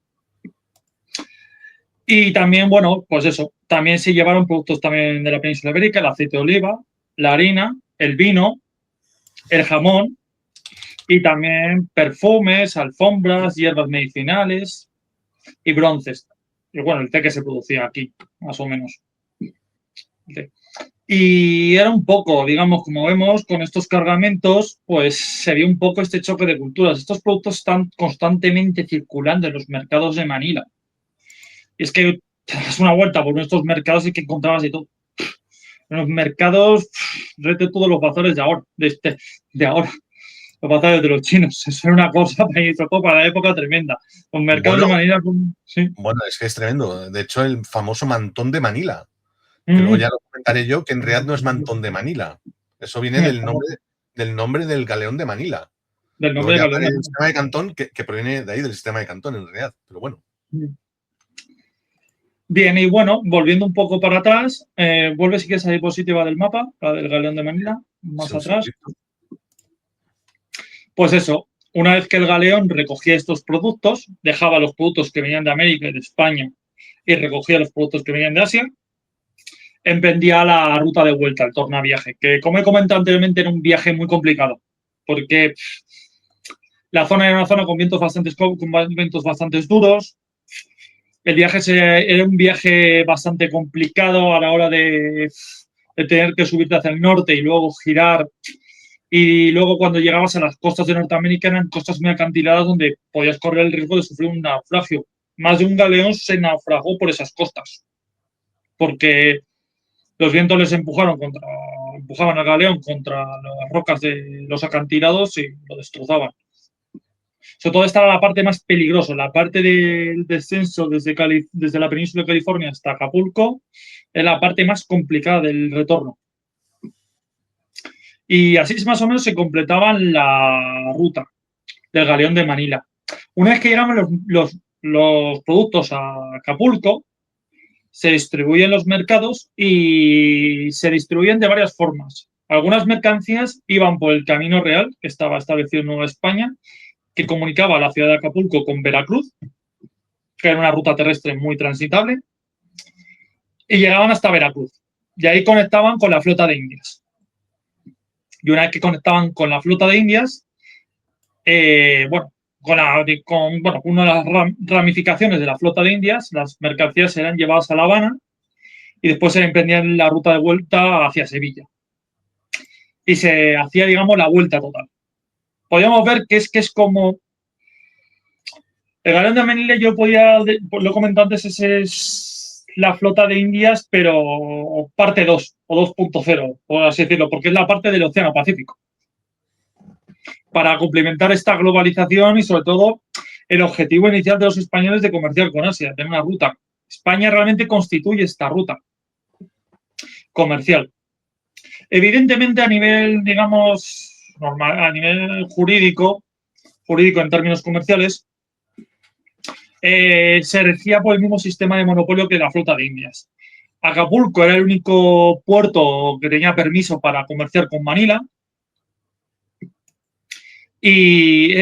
Y también, bueno, pues eso, también se llevaron productos también de la península ibérica, el aceite de oliva, la harina, el vino, el jamón y también perfumes, alfombras, hierbas medicinales y bronces. Y bueno, el té que se producía aquí, más o menos. Y era un poco, digamos, como vemos, con estos cargamentos, pues se vio un poco este choque de culturas. Estos productos están constantemente circulando en los mercados de Manila. Y es que te das una vuelta por nuestros mercados y que encontrabas de todo. En los mercados, rete todos los bazares de ahora, de ahora, los bazares de los chinos. Eso era una cosa para la época tremenda. Los mercados de Manila, sí. Bueno, es que es tremendo. De hecho, el famoso mantón de Manila, que luego ya lo comentaré yo, que en realidad no es mantón de Manila. Eso viene del nombre del galeón de Manila. Del nombre luego del galeón. El sistema de Cantón, que proviene de ahí, del sistema de Cantón, en realidad. Pero bueno. Bien, y bueno, volviendo un poco para atrás, vuelve si quieres a la diapositiva del mapa, la del galeón de Manila, más atrás. Pues eso, una vez que el galeón recogía estos productos, dejaba los productos que venían de América y de España y recogía los productos que venían de Asia, emprendía la ruta de vuelta, el tornaviaje, que como he comentado anteriormente era un viaje muy complicado, porque la zona era una zona con vientos bastante duros. El viaje era un viaje bastante complicado a la hora de tener que subirte hacia el norte y luego girar. Y luego cuando llegabas a las costas de Norteamérica eran costas muy acantiladas donde podías correr el riesgo de sufrir un naufragio. Más de un galeón se naufragó por esas costas, porque los vientos les empujaban al galeón contra las rocas de los acantilados y lo destrozaban. Sobre todo esta era la parte más peligrosa, la parte del descenso desde la península de California hasta Acapulco, es la parte más complicada del retorno. Y así más o menos se completaban la ruta del galeón de Manila. Una vez que llegaban los productos a Acapulco, se distribuyen los mercados y se distribuyen de varias formas. Algunas mercancías iban por el Camino Real, que estaba establecido en Nueva España, que comunicaba la ciudad de Acapulco con Veracruz, que era una ruta terrestre muy transitable, y llegaban hasta Veracruz. Y ahí conectaban con la flota de Indias. Y una vez que conectaban con la flota de Indias, una de las ramificaciones de la flota de Indias, las mercancías eran llevadas a La Habana y después se emprendían la ruta de vuelta hacia Sevilla. Y se hacía, digamos, la vuelta total. Podríamos ver que es como El galeón de Manila yo lo he comentado antes, ese es la flota de Indias, pero parte 2 o 2.0, por así decirlo, porque es la parte del Océano Pacífico. Para complementar esta globalización y sobre todo el objetivo inicial de los españoles de comerciar con Asia, tener una ruta. España realmente constituye esta ruta comercial. Evidentemente a nivel, digamos, normal, a nivel jurídico en términos comerciales, se regía por el mismo sistema de monopolio que la flota de Indias. Acapulco era el único puerto que tenía permiso para comerciar con Manila y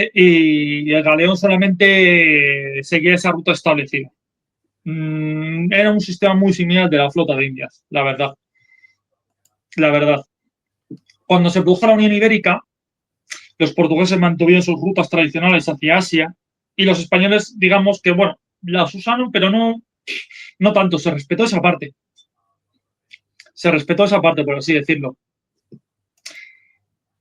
el galeón solamente seguía esa ruta establecida. Era un sistema muy similar de la flota de Indias, la verdad. La verdad. Cuando se produjo la Unión Ibérica, los portugueses mantuvieron sus rutas tradicionales hacia Asia y los españoles, digamos que, bueno, las usaron, pero no tanto, se respetó esa parte. Se respetó esa parte, por así decirlo.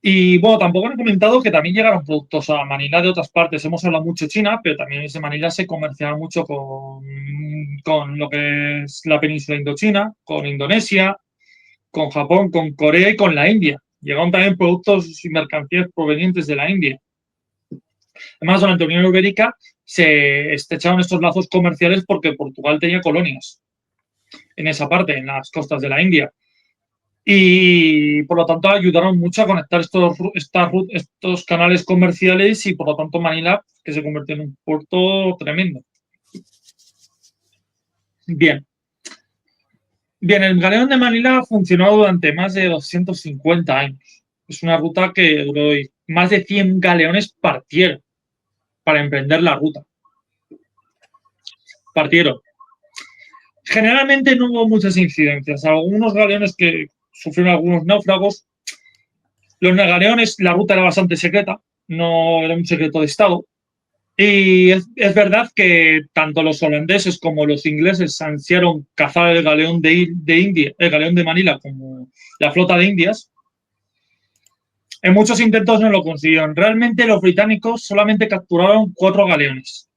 Y bueno, tampoco he comentado que también llegaron productos a Manila de otras partes. Hemos hablado mucho de China, pero también desde Manila se comerciaba mucho con lo que es la península indochina, con Indonesia, con Japón, con Corea y con la India. Llegaron también productos y mercancías provenientes de la India. Además, durante la Unión Ibérica se estrecharon estos lazos comerciales porque Portugal tenía colonias en esa parte, en las costas de la India. Y por lo tanto ayudaron mucho a conectar estos canales comerciales y por lo tanto Manila, que se convirtió en un puerto tremendo. Bien. Bien, el galeón de Manila funcionó durante más de 250 años. Es una ruta que duró más de 100 galeones partieron para emprender la ruta. Partieron. Generalmente no hubo muchas incidencias. Algunos galeones que sufrieron algunos náufragos. Los galeones, la ruta era bastante secreta, no era un secreto de Estado. Y es verdad que tanto los holandeses como los ingleses ansiaron cazar el galeón de India, el galeón de Manila, como la flota de Indias. En muchos intentos no lo consiguieron. Realmente los británicos solamente capturaron 4 galeones.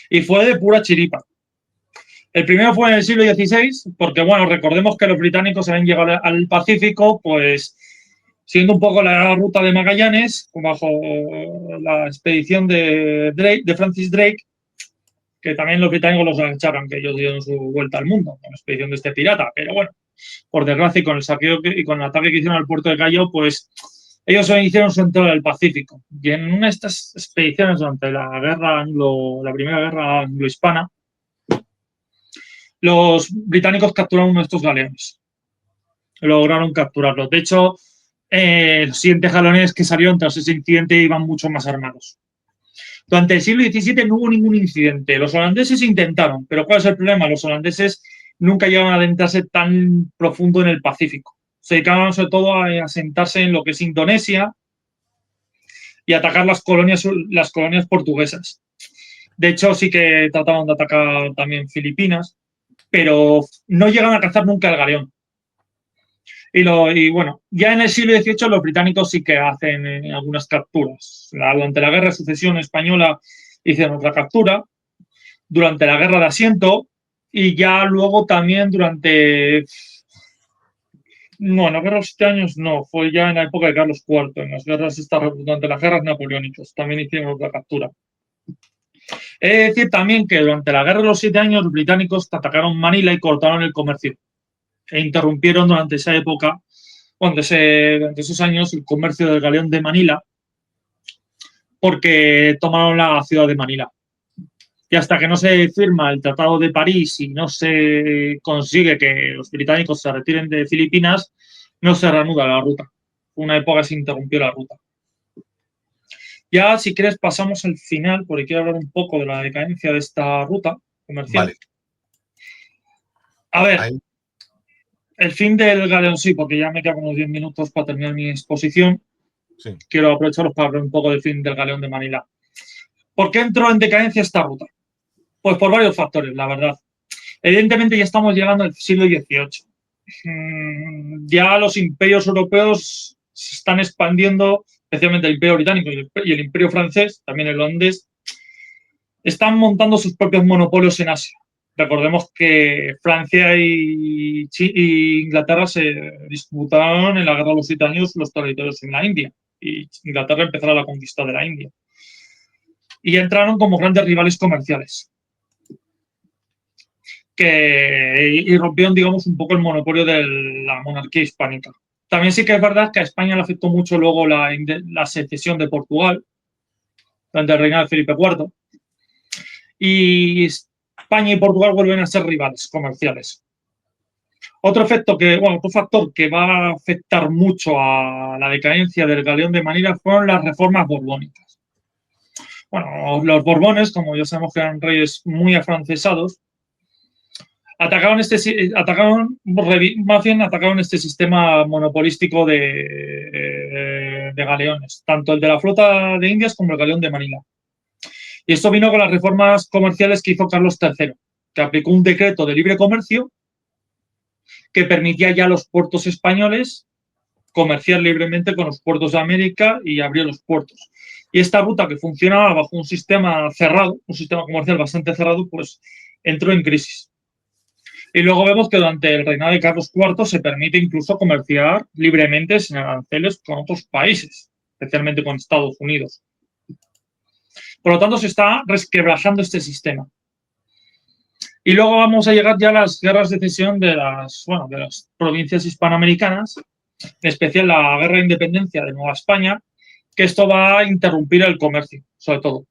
Y fue de pura chiripa. El primero fue en el siglo XVI, porque, bueno, recordemos que los británicos habían llegado al Pacífico, pues, siguiendo un poco la ruta de Magallanes, bajo la expedición de Francis Drake, que también los británicos los agacharon, que ellos dieron su vuelta al mundo con la expedición de este pirata. Pero bueno, por desgracia, y con el saqueo y con el ataque que hicieron al puerto de Callao, pues ellos hicieron su entrada al Pacífico. Y en una de estas expediciones durante la primera guerra anglo-hispana, los británicos capturaron uno de estos galeones. Lograron capturarlos. De hecho, los siguientes galeones que salieron tras ese incidente iban mucho más armados. Durante el siglo XVII no hubo ningún incidente. Los holandeses intentaron, pero ¿cuál es el problema? Los holandeses nunca llegaron a adentrarse tan profundo en el Pacífico. Se dedicaban sobre todo a asentarse en lo que es Indonesia y atacar las colonias portuguesas. De hecho, sí que trataban de atacar también Filipinas, pero no llegan a cazar nunca el galeón. Y bueno, ya en el siglo XVIII los británicos sí que hacen algunas capturas. Durante la Guerra de Sucesión Española hicieron otra captura, durante la Guerra de Asiento y ya luego también durante... No, en la Guerra de los 7 años no, fue ya en la época de Carlos IV, en las guerras durante las guerras napoleónicas también hicieron otra captura. He de decir también que durante la Guerra de los 7 años los británicos atacaron Manila y cortaron el comercio e interrumpieron durante esa época, durante esos años, el comercio del galeón de Manila porque tomaron la ciudad de Manila. Y hasta que no se firma el Tratado de París y no se consigue que los británicos se retiren de Filipinas, no se reanuda la ruta. Una época se interrumpió la ruta. Ya, si quieres, pasamos al final, porque quiero hablar un poco de la decadencia de esta ruta comercial. Vale. A ver, ahí. El fin del galeón, sí, porque ya me quedan unos 10 minutos para terminar mi exposición. Sí. Quiero aprovecharlos para hablar un poco del fin del galeón de Manila. ¿Por qué entró en decadencia esta ruta? Pues por varios factores, la verdad. Evidentemente ya estamos llegando al siglo XVIII. Ya los imperios europeos se están expandiendo, especialmente el imperio británico y el imperio francés, también el holandés, están montando sus propios monopolios en Asia. Recordemos que Francia y Inglaterra se disputaron en la Guerra de los 7 años los territorios en la India y Inglaterra empezará la conquista de la India. Y entraron como grandes rivales comerciales y rompieron, digamos, un poco el monopolio de la monarquía hispánica. También sí que es verdad que a España le afectó mucho luego la secesión de Portugal durante el reinado de Felipe IV. Y España y Portugal vuelven a ser rivales comerciales. Otro factor que va a afectar mucho a la decadencia del galeón de Manila fueron las reformas borbónicas. Bueno, los Borbones, como ya sabemos que eran reyes muy afrancesados, atacaron este sistema monopolístico de galeones, tanto el de la flota de Indias como el galeón de Manila. Y esto vino con las reformas comerciales que hizo Carlos III, que aplicó un decreto de libre comercio que permitía ya a los puertos españoles comerciar libremente con los puertos de América y abrió los puertos. Y esta ruta, que funcionaba bajo un sistema cerrado, un sistema comercial bastante cerrado, pues entró en crisis. Y luego vemos que durante el reinado de Carlos IV se permite incluso comerciar libremente sin aranceles con otros países, especialmente con Estados Unidos. Por lo tanto, se está resquebrajando este sistema. Y luego vamos a llegar ya a las guerras de cesión de las provincias hispanoamericanas, en especial la guerra de independencia de Nueva España, que esto va a interrumpir el comercio, sobre todo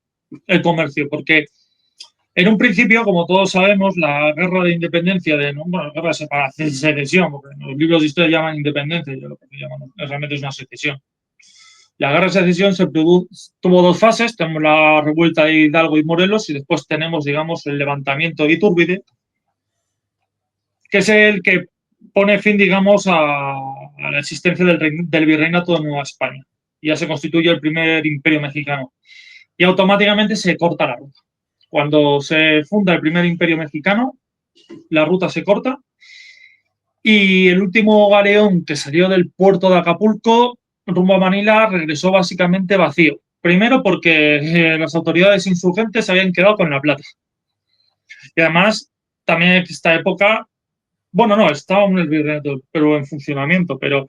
el comercio, porque en un principio, como todos sabemos, la guerra de independencia, la guerra de separación, secesión, porque los libros de historia llaman independencia, yo lo que llaman realmente es una secesión. La guerra de secesión tuvo dos fases, tenemos la revuelta de Hidalgo y Morelos y después tenemos, digamos, el levantamiento de Iturbide, que es el que pone fin, digamos, a la existencia del virreinato de Nueva España. Y ya se constituye el primer imperio mexicano. Y automáticamente se corta la ruta. Cuando se funda el primer imperio mexicano, la ruta se corta y el último galeón que salió del puerto de Acapulco rumbo a Manila regresó básicamente vacío. Primero porque las autoridades insurgentes se habían quedado con la plata. Y además, también en esta época, estaba en el virreinato, pero en funcionamiento, pero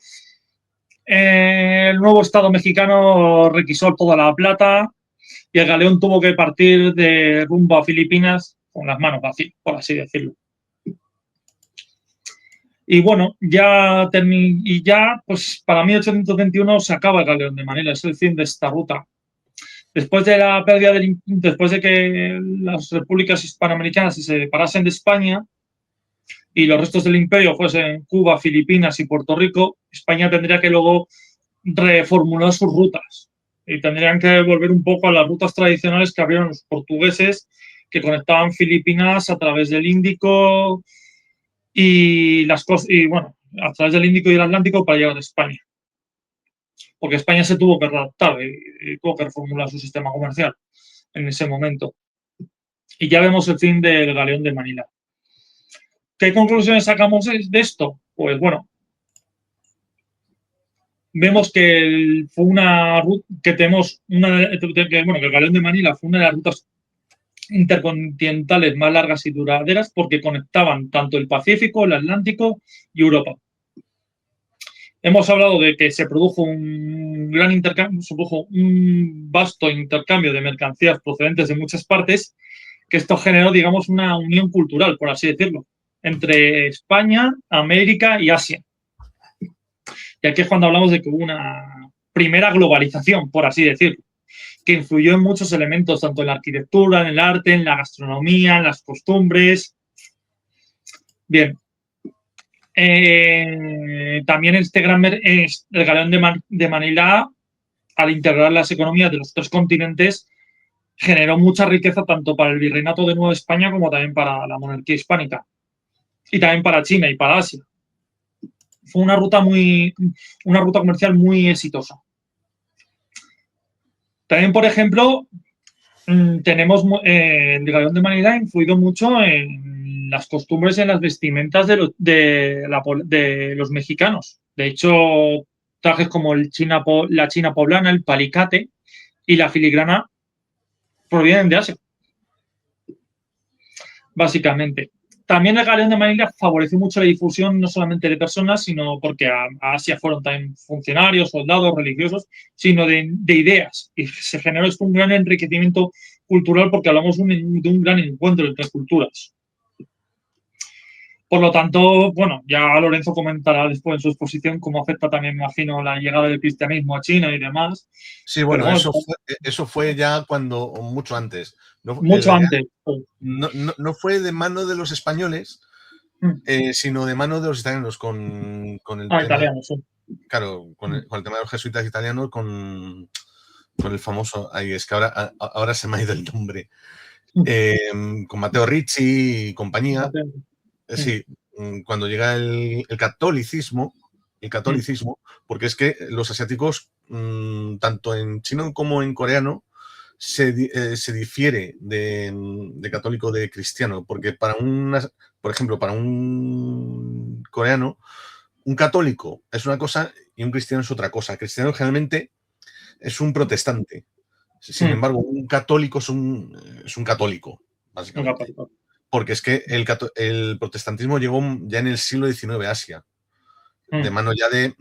el nuevo Estado mexicano requisó toda la plata y el galeón tuvo que partir de rumbo a Filipinas con las manos vacías, por así decirlo. Y bueno, pues para 1821 se acaba el galeón de Manila, es el fin de esta ruta. Después de la pérdida después de que las repúblicas hispanoamericanas se separasen de España y los restos del imperio fuesen Cuba, Filipinas y Puerto Rico, España tendría que luego reformular sus rutas y tendrían que volver un poco a las rutas tradicionales que abrieron los portugueses, que conectaban Filipinas a través del Índico a través del Índico y el Atlántico para llegar a España. Porque España se tuvo que adaptar y tuvo que reformular su sistema comercial en ese momento. Y ya vemos el fin del galeón de Manila. ¿Qué conclusiones sacamos de esto? Pues bueno, vemos que fue que el galeón de Manila fue una de las rutas intercontinentales más largas y duraderas porque conectaban tanto el Pacífico, el Atlántico y Europa. Hemos hablado de que se produjo un vasto intercambio de mercancías procedentes de muchas partes, que esto generó, digamos, una unión cultural, por así decirlo, entre España, América y Asia. Y aquí es cuando hablamos de que hubo una primera globalización, por así decirlo, que influyó en muchos elementos, tanto en la arquitectura, en el arte, en la gastronomía, en las costumbres. Bien. También el galeón de Manila, al integrar las economías de los tres continentes, generó mucha riqueza tanto para el virreinato de Nueva España como también para la monarquía hispánica y también para China y para Asia. Fue una ruta comercial muy exitosa. También, por ejemplo, tenemos el galeón de Manila ha influido mucho en las costumbres y en las vestimentas de los mexicanos. De hecho, trajes como la china poblana, el palicate y la filigrana provienen de Asia. básicamente. También el galeón de Manila favoreció mucho la difusión no solamente de personas, sino porque a Asia fueron también funcionarios, soldados, religiosos, sino de ideas. Y se generó esto un gran enriquecimiento cultural porque hablamos de un gran encuentro entre culturas. Por lo tanto, bueno, ya Lorenzo comentará después en su exposición cómo afecta también, me imagino, la llegada del cristianismo a China y demás. Sí, bueno, eso fue ya cuando, mucho antes. No, mucho antes. No fue de mano de los españoles, sino de mano de los italianos, con el tema. Italianos, sí. Claro, con el tema de los jesuitas italianos, con el famoso. Ay, es que ahora se me ha ido el nombre. Con Matteo Ricci y compañía. Sí, cuando llega el catolicismo, porque es que los asiáticos, tanto en chino como en coreano, se difiere de católico de cristiano, porque por ejemplo, para un coreano, un católico es una cosa y un cristiano es otra cosa. El cristiano generalmente es un protestante. Sin embargo, un católico es un católico, básicamente. Porque es que el protestantismo llegó ya en el siglo XIX a Asia, de mano ya de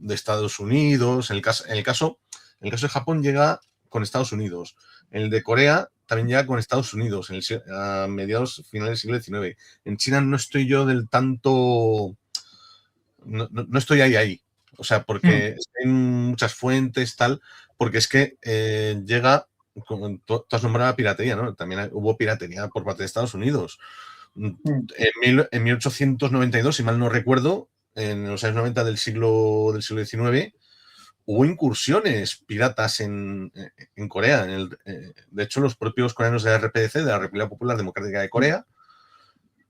Estados Unidos. En el caso de Japón llega con Estados Unidos. El de Corea también llega con Estados Unidos a mediados, finales del siglo XIX. En China no estoy yo del tanto. No estoy ahí. O sea, porque hay muchas fuentes, tal, porque es que llega. Tú has nombrado la piratería, ¿no? También hubo piratería por parte de Estados Unidos. En 1892, si mal no recuerdo, en los años 90 del siglo XIX, hubo incursiones piratas en Corea. De hecho, los propios coreanos de la RPDC, de la República Popular Democrática de Corea,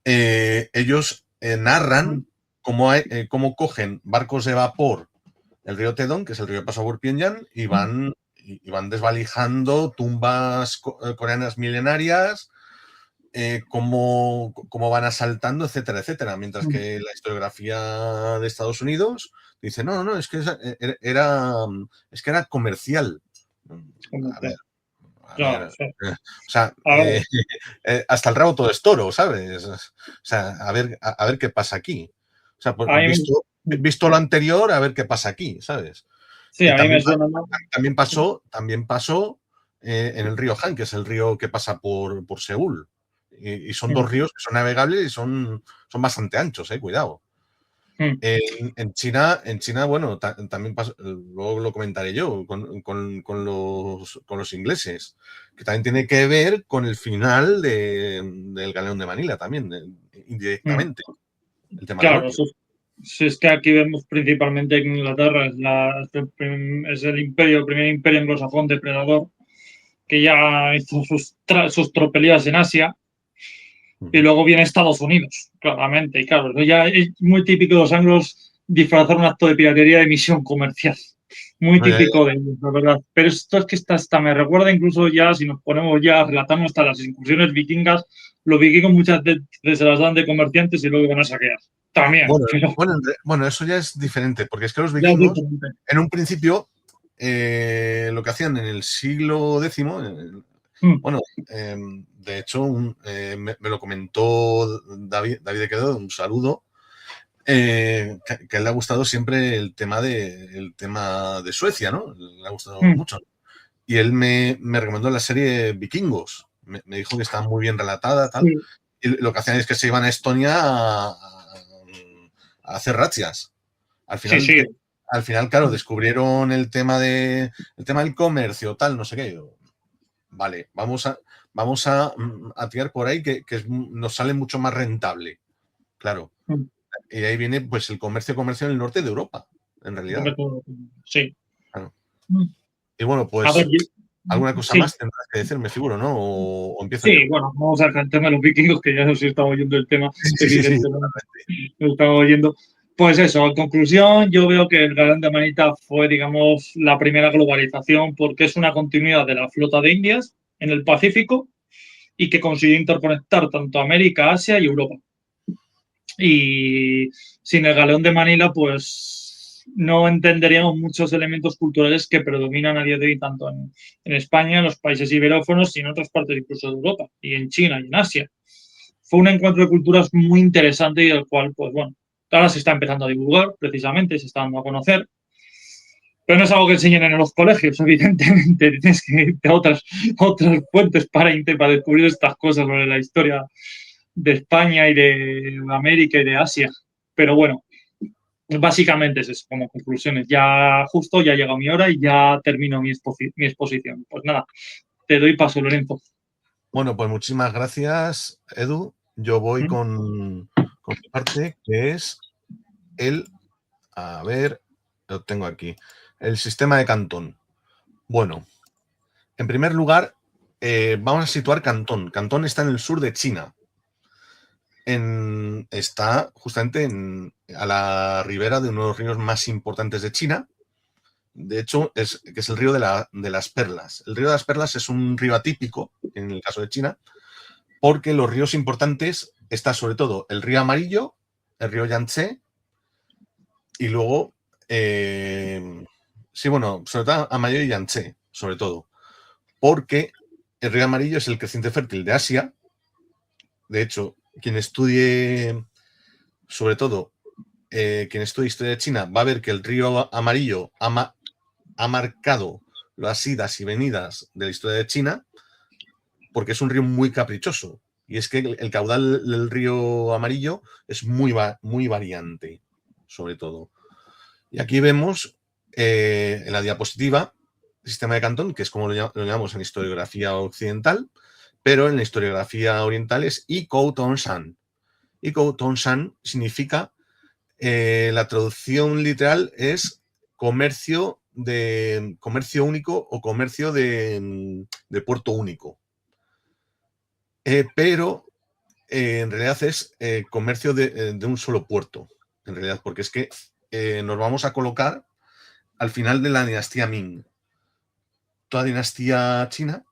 ellos narran cómo cogen barcos de vapor el río Tedong, que es el río que pasa por Pyongyang, y van desvalijando tumbas coreanas milenarias, cómo van asaltando, etcétera, etcétera. Mientras que la historiografía de Estados Unidos dice, no, es que era comercial. A ver. O sea, hasta el rabo todo es toro, ¿sabes? O sea, a ver qué pasa aquí. O sea, visto lo anterior, a ver qué pasa aquí, ¿sabes? Sí, a mí me suena. También pasó en el río Han, que es el río que pasa por Seúl. Y son dos ríos que son navegables y son bastante anchos, cuidado. En China, bueno, también pasa, luego lo comentaré yo, con los ingleses, que también tiene que ver con el final del Galeón de Manila, también, indirectamente. El tema claro, del opio. Si es que aquí vemos principalmente que Inglaterra es el primer imperio anglosajón depredador, que ya hizo sus tropelías en Asia, y luego viene Estados Unidos, claramente. Y claro, ya es muy típico de los anglos disfrazar un acto de piratería de misión comercial. Muy típico de ellos, la verdad. Pero esto es que hasta me recuerda incluso ya, si nos ponemos ya a relatarnos hasta las incursiones vikingas, los vikingos muchas veces se las dan de comerciantes y luego van a saquear. También. Bueno, eso ya es diferente, porque es que los vikingos, en un principio, lo que hacían en el siglo X, bueno, de hecho, me lo comentó David de Quedo, un saludo, que a él le ha gustado siempre el tema de Suecia, ¿no? Le ha gustado mucho. Y él me recomendó la serie Vikingos. Me dijo que está muy bien relatada, tal. Y lo que hacían es que se iban a Estonia a hacer razzias. Al final, claro, descubrieron el tema del comercio, tal, no sé qué. Vale, vamos a tirar por ahí que nos sale mucho más rentable. Claro. Y ahí viene pues el comercio en el norte de Europa, en realidad. Sí. Claro. Y bueno, pues alguna cosa más tendrás que decir, me figuro, ¿no? O empiezo yo. Bueno, vamos al tema de los vikingos, que ya nos estamos oyendo el tema, evidentemente. Lo estamos oyendo. Pues eso, en conclusión, yo veo que el Galeón de Manila fue, digamos, la primera globalización porque es una continuidad de la flota de Indias en el Pacífico y que consiguió interconectar tanto América, Asia y Europa. Y sin el Galeón de Manila, pues no entenderíamos muchos elementos culturales que predominan a día de hoy tanto en España, en los países iberófonos y en otras partes incluso de Europa, y en China y en Asia. fue un encuentro de culturas muy interesante y el cual, pues bueno, ahora se está empezando a divulgar, precisamente, se está dando a conocer. Pero no es algo que enseñen en los colegios, evidentemente. Tienes que irte a otras fuentes para descubrir estas cosas sobre la historia de España y de América y de Asia. Pero bueno, básicamente es eso, como conclusiones. Ya justo, ya ha llegado mi hora y ya termino mi exposición. Pues nada, te doy paso, Lorenzo. Bueno, pues muchísimas gracias, Edu. Yo voy con mi parte, que es a ver, lo tengo aquí, el sistema de Cantón. Bueno, en primer lugar, vamos a situar Cantón. Cantón está en el sur de China. Está justamente a la ribera de uno de los ríos más importantes de China. De hecho, que es el río de las Perlas. El río de las Perlas es un río atípico, en el caso de China, porque los ríos importantes está sobre todo el río Amarillo, el río Yangtze, y luego, sí, bueno, sobre todo Amarillo y Yangtze, sobre todo, porque el río Amarillo es el creciente fértil de Asia. De hecho, quien estudie, sobre todo, quien estudie historia de China, va a ver que el río Amarillo ha marcado las idas y venidas de la historia de China, porque es un río muy caprichoso. Y es que el caudal del río Amarillo es muy variante, sobre todo. Y aquí vemos en la diapositiva el sistema de Cantón, que es como lo llamamos en historiografía occidental, pero en la historiografía oriental es Ikou Tongshan. Ikou Tongshan significa, la traducción literal es comercio único o comercio de puerto único. Pero en realidad es comercio de un solo puerto, en realidad, porque es que nos vamos a colocar al final de la dinastía Ming. Toda dinastía china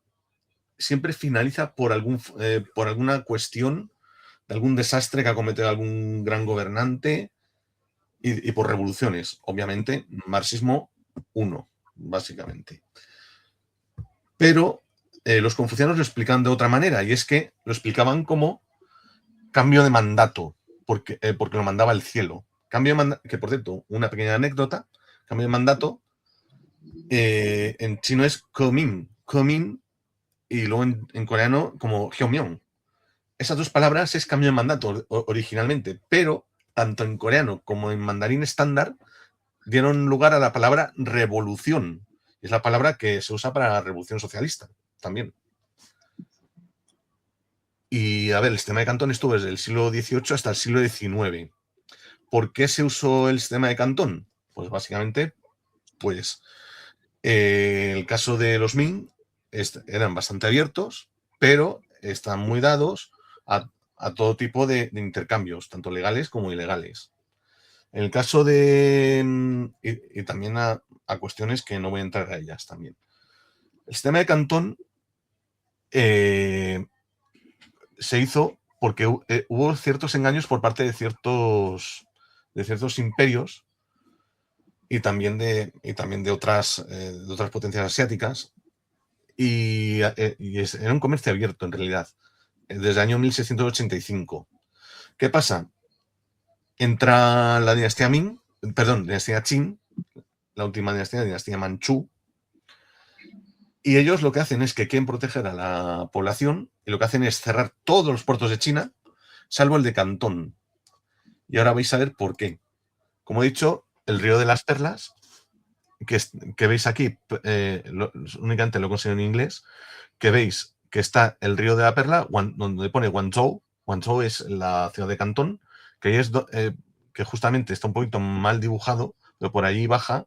siempre finaliza por alguna cuestión, de algún desastre que ha cometido algún gran gobernante y por revoluciones. Obviamente, marxismo 1, básicamente. Pero los confucianos lo explican de otra manera, y es que lo explicaban como cambio de mandato, porque lo mandaba el cielo. Que por cierto, una pequeña anécdota, cambio de mandato, en chino es komin, y luego en coreano como Hyeomyeong. Esas dos palabras es cambio de mandato originalmente, pero tanto en coreano como en mandarín estándar dieron lugar a la palabra revolución. Es la palabra que se usa para la revolución socialista también. Y a ver, el sistema de Cantón estuvo desde el siglo XVIII hasta el siglo XIX. ¿Por qué se usó el sistema de Cantón? Pues básicamente, pues el caso de los Ming eran bastante abiertos, pero están muy dados a todo tipo de intercambios, tanto legales como ilegales. En el caso de... y también a cuestiones que no voy a entrar a ellas también. El sistema de Cantón se hizo porque hubo ciertos engaños por parte de ciertos imperios y también de otras potencias asiáticas, y era un comercio abierto en realidad, desde el año 1685. ¿Qué pasa? Entra la dinastía dinastía Qing, la última dinastía Manchú, y ellos lo que hacen es que quieren proteger a la población y lo que hacen es cerrar todos los puertos de China, salvo el de Cantón. Y ahora vais a ver por qué. Como he dicho, el río de las Perlas, que veis aquí, únicamente lo consigo en inglés, que veis que está el río de la Perla, donde pone Guangzhou. Guangzhou es la ciudad de Cantón, que ahí es que justamente está un poquito mal dibujado, pero por ahí baja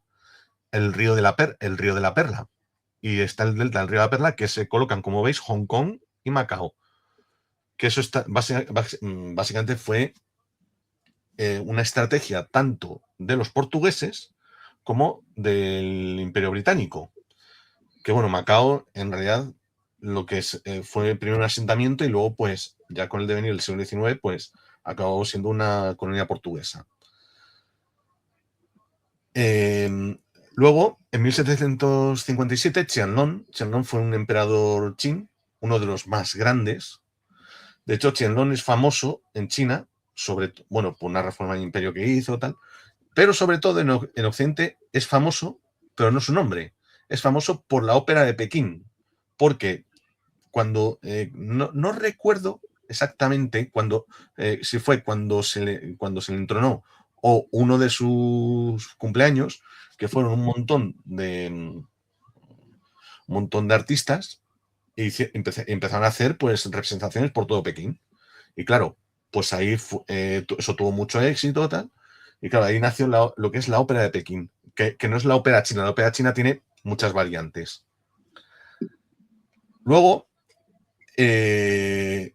el río de la Perla. Y está el delta del río de la Perla, que se colocan, como veis, Hong Kong y Macao. Que eso básicamente fue una estrategia tanto de los portugueses como del Imperio Británico. Que bueno, Macao en realidad lo que fue primero un asentamiento y luego pues ya con el devenir del siglo XIX pues acabó siendo una colonia portuguesa. Luego, en 1757, Qianlong fue un emperador Qing, uno de los más grandes De hecho, Qianlong es famoso en China, por una reforma del imperio que hizo, tal, pero sobre todo en Occidente es famoso, pero no su nombre, es famoso por la ópera de Pekín, porque cuando, no recuerdo exactamente si fue cuando se le entronó o uno de sus cumpleaños, que fueron un montón de artistas y empezaron a hacer pues representaciones por todo Pekín. Y claro, pues ahí eso tuvo mucho éxito, tal. Y claro, ahí nació lo que es la ópera de Pekín, que no es la ópera china. La ópera china tiene muchas variantes. Luego, el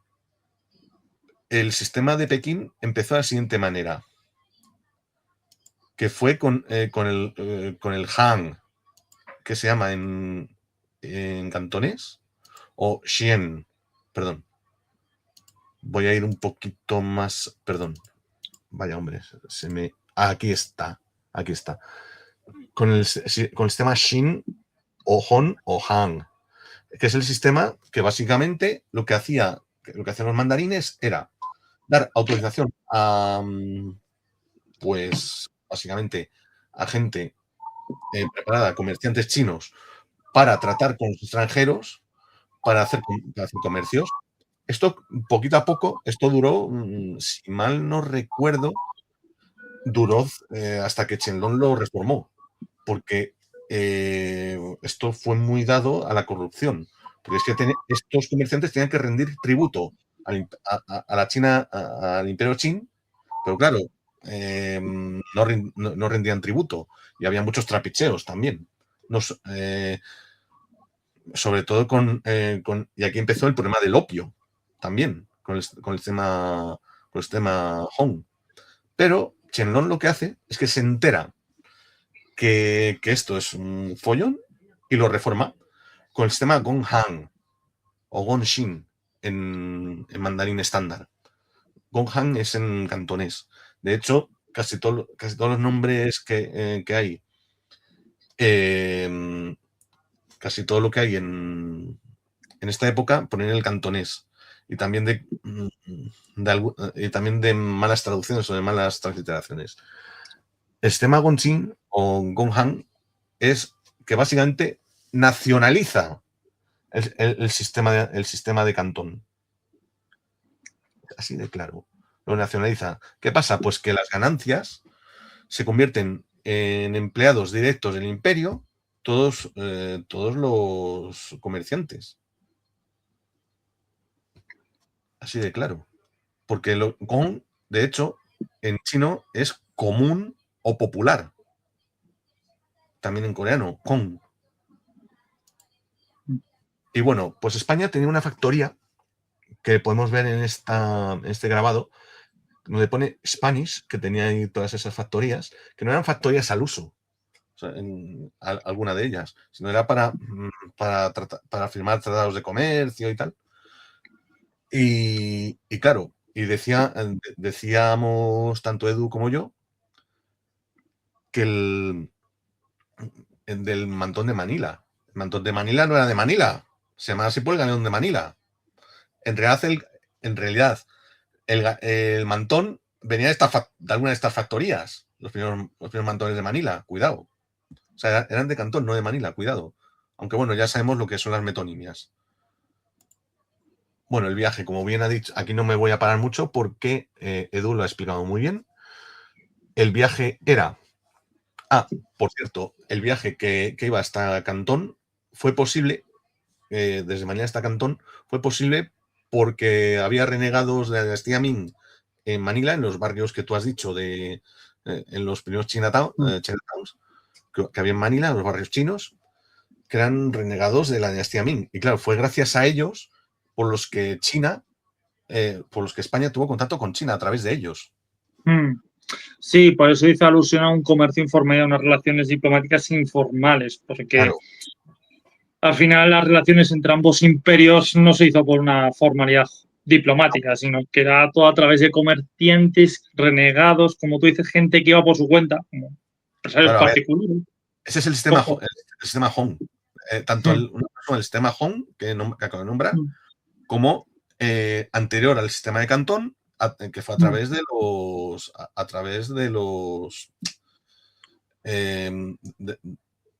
sistema de Pekín empezó de la siguiente manera, que fue con el Han, que se llama en cantonés, o Xian, perdón. Voy a ir un poquito más, perdón. Vaya hombre, aquí está. Con el sistema Xin o Hon o Han, que es el sistema que básicamente lo que hacían los mandarines era dar autorización a, pues, básicamente a gente preparada, comerciantes chinos, para tratar con los extranjeros, para hacer comercios. Esto, poquito a poco, esto duró, si mal no recuerdo, duró hasta que Qianlong lo reformó, porque esto fue muy dado a la corrupción, porque es que estos comerciantes tenían que rendir tributo a la China, al imperio Qin, pero claro, no rendían tributo y había muchos trapicheos también. Sobre todo y aquí empezó el problema del opio también, con el tema Hong. Pero Qianlong lo que hace es que se entera que esto es un follón y lo reforma con el sistema Gonghan o Gongxin en mandarín estándar. Gonghan es en cantonés. De hecho, casi todos los nombres que hay, casi todo lo que hay en esta época ponen el cantonés. Y también también de malas traducciones o de malas transliteraciones. El sistema Gongxin o Gonghan es que básicamente nacionaliza el sistema de Cantón. Así de claro. Lo nacionaliza. ¿Qué pasa? Pues que las ganancias se convierten en empleados directos del imperio, todos los comerciantes. Así de claro. Porque Gong, de hecho, en chino es común o popular. También en coreano, Gong. Y bueno, pues España tenía una factoría que podemos ver en este grabado, donde pone Spanish, que tenía ahí todas esas factorías, que no eran factorías al uso, o sea, alguna de ellas, sino era para firmar tratados de comercio y tal. Y claro, decíamos tanto Edu como yo que el del mantón de Manila. El mantón de Manila no era de Manila, se llama así por el galeón de Manila. En realidad, el mantón venía de alguna de estas factorías, los primeros mantones de Manila, cuidado. O sea, eran de Cantón, no de Manila, cuidado. Aunque bueno, ya sabemos lo que son las metonimias. Bueno, el viaje, como bien ha dicho, aquí no me voy a parar mucho porque Edu lo ha explicado muy bien. El viaje era... por cierto, el viaje que iba hasta Cantón fue posible, desde Manila hasta Cantón, fue posible porque había renegados de la dinastía Ming en Manila, en los barrios que tú has dicho, en los primeros Chinatowns, que había en Manila, en los barrios chinos, que eran renegados de la dinastía Ming. Y claro, fue gracias a ellos por los que España tuvo contacto con China a través de ellos. Sí, por eso hizo alusión a un comercio informal y a unas relaciones diplomáticas informales, porque claro, al final las relaciones entre ambos imperios no se hizo por una formalidad diplomática, sino que era todo a través de comerciantes renegados, como tú dices, gente que iba por su cuenta, como empresarios particulares. Ese es el sistema Hong. Tanto el sistema Hong, que acabo de nombrar, como anterior al sistema de Cantón, que fue a través de los. A través de los.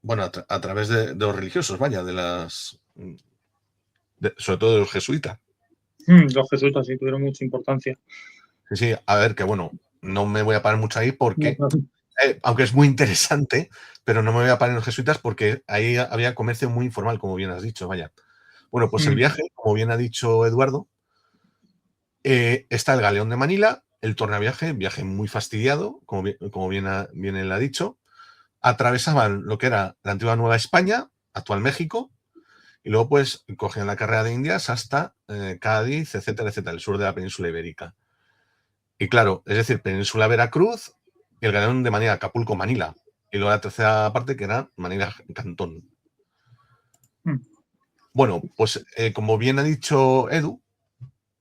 Bueno, a través de los religiosos, vaya, de las. Sobre todo de los jesuitas. Los jesuitas sí tuvieron mucha importancia. Sí, a ver, que bueno, no me voy a parar mucho ahí porque, aunque es muy interesante, pero no me voy a parar en los jesuitas porque ahí había comercio muy informal, como bien has dicho, vaya. Bueno, pues el viaje, como bien ha dicho Eduardo, está el galeón de Manila, el tornaviaje, viaje muy fastidiado, como bien él ha dicho. Atravesaban lo que era la antigua Nueva España, actual México, y luego pues cogían la carrera de Indias hasta Cádiz, etcétera, etcétera, el sur de la península ibérica. Y claro, es decir, península Veracruz y el galeón de Manila, Acapulco, Manila. Y luego la tercera parte que era Manila, Cantón. Bueno, pues como bien ha dicho Edu,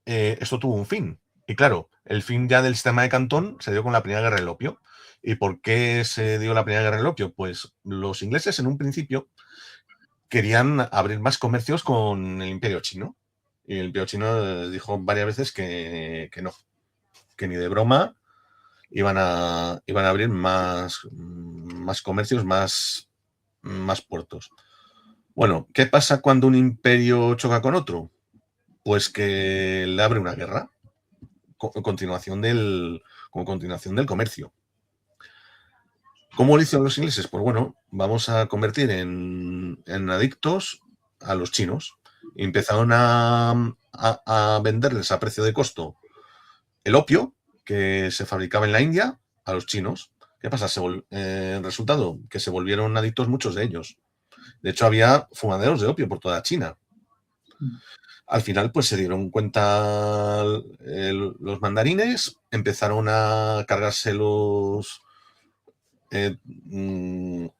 esto tuvo un fin. Y claro, el fin ya del sistema de Cantón se dio con la Primera Guerra del Opio. ¿Y por qué se dio la Primera Guerra del Opio? Pues los ingleses en un principio querían abrir más comercios con el Imperio Chino. Y el Imperio Chino dijo varias veces que no, que ni de broma iban a abrir más comercios, más puertos. Bueno, ¿qué pasa cuando un imperio choca con otro? Pues que le abre una guerra como continuación del comercio. ¿Cómo lo hicieron los ingleses? Pues bueno, vamos a convertir en adictos a los chinos. Y empezaron a venderles a precio de costo el opio que se fabricaba en la India a los chinos. ¿Qué pasa? El resultado, que se volvieron adictos muchos de ellos. De hecho, había fumaderos de opio por toda China. Al final, pues se dieron cuenta los mandarines, empezaron a cargarse empezaron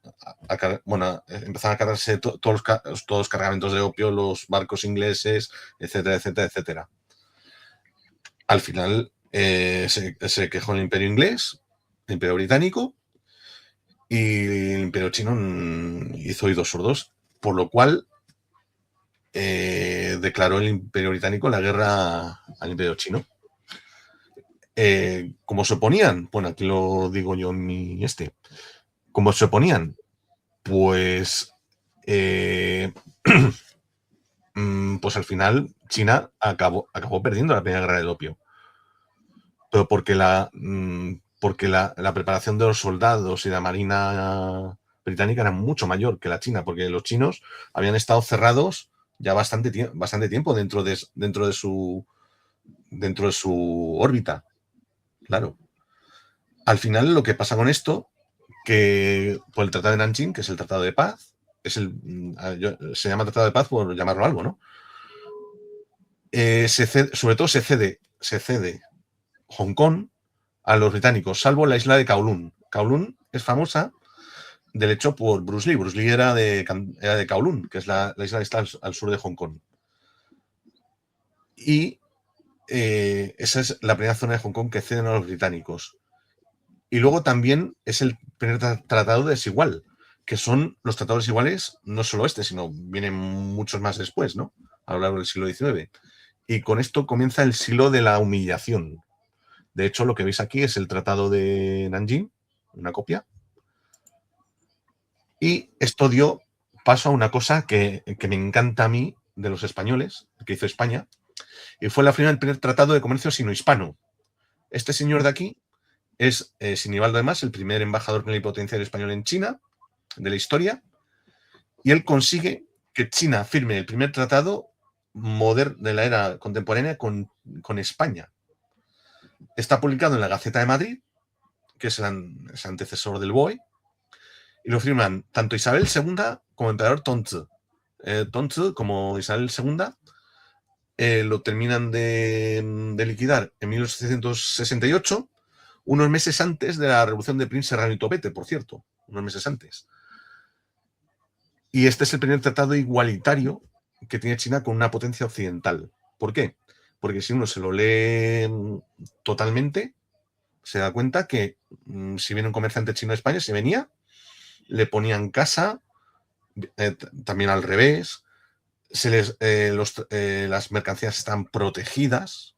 a cargarse todos los cargamentos de opio, los barcos ingleses, etcétera, etcétera, etcétera. Al final se quejó el imperio inglés, el imperio británico, y el imperio chino hizo oídos sordos, por lo cual declaró el imperio británico la guerra al imperio chino. ¿Cómo se oponían? Bueno, aquí lo digo yo en mi ¿Cómo se oponían? Pues pues al final China acabó perdiendo la Primera Guerra del Opio. Pero porque la preparación de los soldados y la marina británica era mucho mayor que la china, porque los chinos habían estado cerrados ya bastante tiempo dentro de su órbita. Claro. Al final lo que pasa con esto, que por el Tratado de Nanjing, que es el Tratado de Paz, se llama Tratado de Paz por llamarlo algo, ¿no? Sobre todo se cede Hong Kong a los británicos, salvo la isla de Kowloon. Kowloon es famosa del hecho por Bruce Lee. Bruce Lee era de Kowloon, que es la isla que está al sur de Hong Kong. Y esa es la primera zona de Hong Kong que ceden a los británicos. Y luego también es el primer tratado desigual, que son los tratados iguales, no solo sino vienen muchos más después, ¿no? A lo largo del siglo XIX. Y con esto comienza el siglo de la humillación. De hecho, lo que veis aquí es el Tratado de Nanjing, una copia. Y esto dio paso a una cosa que me encanta a mí de los españoles, que hizo España, y fue el primer tratado de comercio sino-hispano. Este señor de aquí es Sinibaldo además, el primer embajador plenipotenciario español en China de la historia, y él consigue que China firme el primer tratado moderno de la era contemporánea con España. Está publicado en la Gaceta de Madrid, que es el antecesor del BOE, y lo firman tanto Isabel II como emperador Tongzhi. Tongzhi como Isabel II lo terminan de liquidar en 1868, unos meses antes de la revolución de Príncipe Serrano y Topete, por cierto, unos meses antes. Y este es el primer tratado igualitario que tiene China con una potencia occidental. ¿Por qué? Porque si uno se lo lee totalmente, se da cuenta que si viene un comerciante chino a España, si venía, le ponían casa, también al revés, las mercancías están protegidas.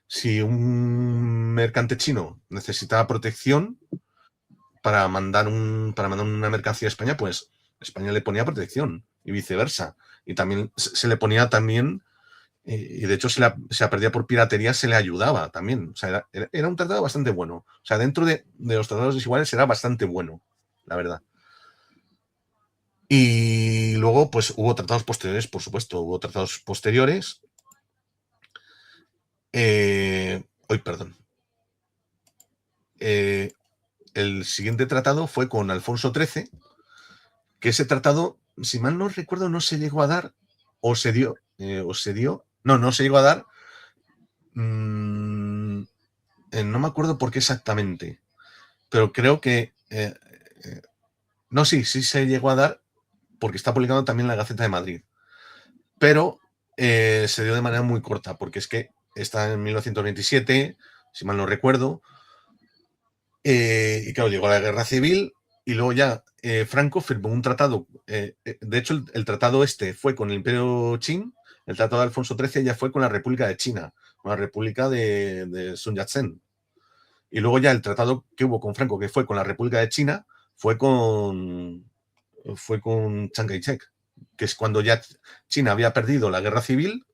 Si un mercante chino necesitaba protección para mandar una mercancía a España, pues España le ponía protección y viceversa. Y también se le ponía también, y de hecho se la perdía por piratería, se le ayudaba también. O sea, era un tratado bastante bueno. O sea, dentro de los tratados desiguales era bastante bueno, la verdad. Y luego, pues hubo tratados posteriores, por supuesto, hubo tratados posteriores. Hoy, perdón. El siguiente tratado fue con Alfonso XIII, que ese tratado, si mal no recuerdo, no se llegó a dar, o se dio, no se llegó a dar. No me acuerdo por qué exactamente, pero creo que no, sí se llegó a dar, porque está publicado también en la Gaceta de Madrid, pero se dio de manera muy corta, porque es que está en 1927, si mal no recuerdo, y claro, llegó la Guerra Civil y luego ya Franco firmó un tratado. De hecho, el tratado este fue con el Imperio Qing, el tratado de Alfonso XIII ya fue con la República de China, con la República de Sun Yat-sen. Y luego ya el tratado que hubo con Franco, que fue con la República de China, fue con Chiang Kai-shek, que es cuando ya China había perdido la Guerra Civil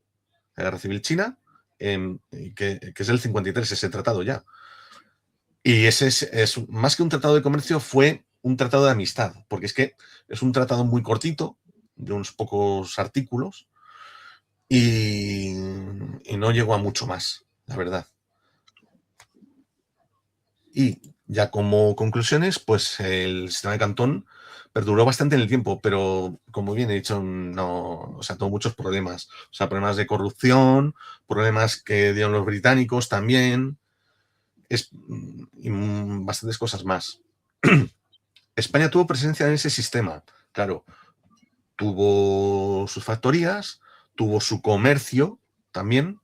China, que es el 53, ese tratado ya. Y ese es más que un tratado de comercio, fue un tratado de amistad, porque es que es un tratado muy cortito, de unos pocos artículos, y no llegó a mucho más, la verdad. Y ya como conclusiones, pues el sistema de Cantón perduró bastante en el tiempo, pero como bien he dicho, no, o sea, tuvo muchos problemas. O sea, problemas de corrupción, problemas que dieron los británicos también, y bastantes cosas más. España tuvo presencia en ese sistema, claro, tuvo sus factorías, tuvo su comercio también.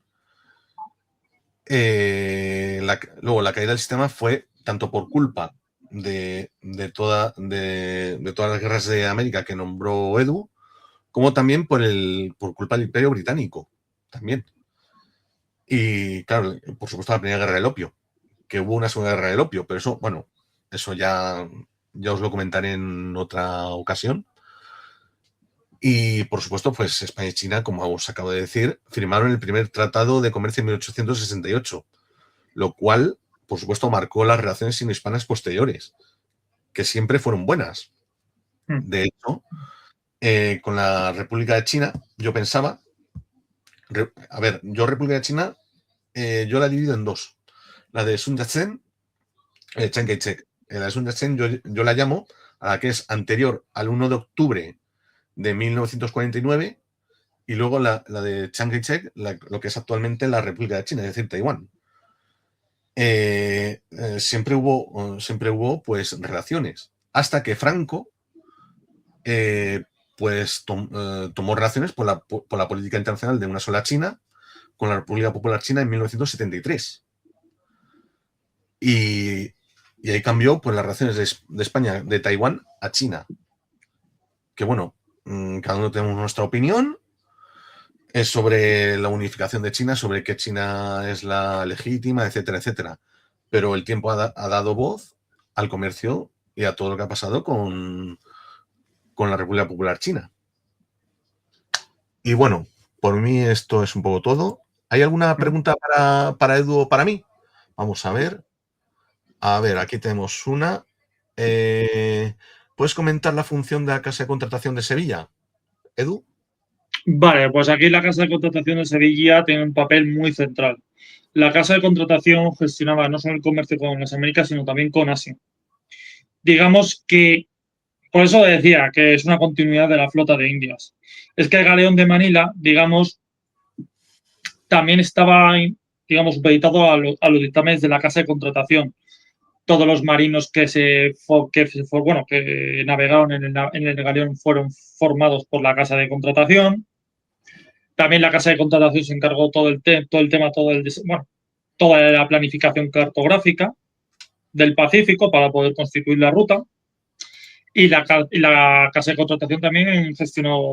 Luego la caída del sistema fue tanto por culpa de todas las guerras de América que nombró Edu, como también por culpa del Imperio Británico, también. Y claro, por supuesto la primera guerra del opio, que hubo una segunda guerra del opio, pero eso, bueno, eso ya os lo comentaré en otra ocasión. Y, por supuesto, pues España y China, como os acabo de decir, firmaron el primer tratado de comercio en 1868, lo cual, por supuesto, marcó las relaciones sino-hispanas posteriores, que siempre fueron buenas. De hecho, con la República de China, yo pensaba, yo República de China, yo la divido en dos. La de Sun Yat-sen, Chiang Kai-shek. La de Sun Yat-sen yo la llamo a la que es anterior al 1 de octubre de 1949, y luego la de Chiang Kai-shek, lo que es actualmente la República de China, es decir, Taiwán. Siempre hubo pues relaciones, hasta que Franco pues tomó relaciones por la política internacional de una sola China con la República Popular China en 1973. Y ahí cambió pues las relaciones de España, de Taiwán a China. Que bueno, cada uno tenemos nuestra opinión. Es sobre la unificación de China, sobre que China es la legítima, etcétera, etcétera. Pero el tiempo ha dado voz al comercio y a todo lo que ha pasado con la República Popular China. Y bueno, por mí esto es un poco todo. ¿Hay alguna pregunta para Edu o para mí? Vamos a ver. A ver, aquí tenemos una. ¿Puedes comentar la función de la Casa de Contratación de Sevilla, Edu? Vale, pues aquí la Casa de Contratación de Sevilla tiene un papel muy central. La Casa de Contratación gestionaba no solo el comercio con las Américas, sino también con Asia. Digamos que, por eso decía que es una continuidad de la flota de Indias. Es que el galeón de Manila, digamos, también estaba, digamos, supeditado a los dictámenes de la Casa de Contratación. Todos los marinos que navegaron en el galeón fueron formados por la Casa de Contratación. También la Casa de Contratación se encargó toda la planificación cartográfica del Pacífico para poder constituir la ruta. Y la Casa de Contratación también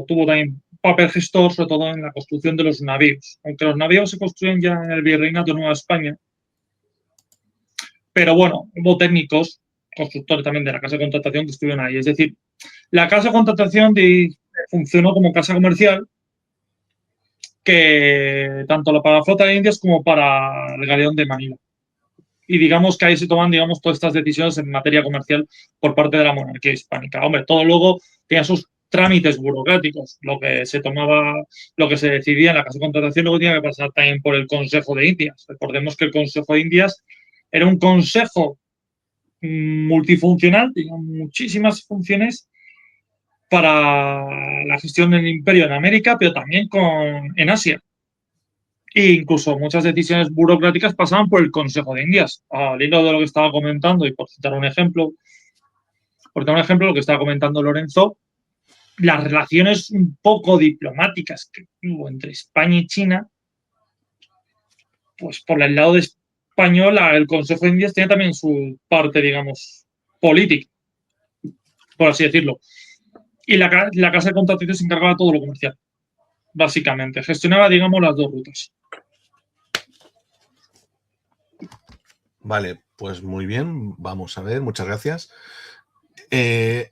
tuvo también papel gestor, sobre todo en la construcción de los navíos. Aunque los navíos se construyen ya en el Virreinato de Nueva España, pero bueno, hubo técnicos, constructores también de la casa de contratación que estuvieron ahí. Es decir, la casa de contratación funcionó como casa comercial que tanto para la flota de Indias como para el galeón de Manila. Y digamos que ahí se toman, digamos, todas estas decisiones en materia comercial por parte de la monarquía hispánica. Hombre, todo luego tenía sus trámites burocráticos. Lo que se tomaba, lo que se decidía en la casa de contratación luego tenía que pasar también por el Consejo de Indias. Recordemos que el Consejo de Indias era un consejo multifuncional, tenía muchísimas funciones para la gestión del imperio en América, pero también en Asia. E incluso muchas decisiones burocráticas pasaban por el Consejo de Indias. Al hilo de lo que estaba comentando, y por citar un ejemplo, lo que estaba comentando Lorenzo, las relaciones un poco diplomáticas que hubo entre España y China, pues por el lado de español, el Consejo de Indias tenía también su parte, digamos, política, por así decirlo. Y la casa de contratación se encargaba de todo lo comercial, básicamente. Gestionaba, digamos, las dos rutas. Vale, pues muy bien, vamos a ver, muchas gracias.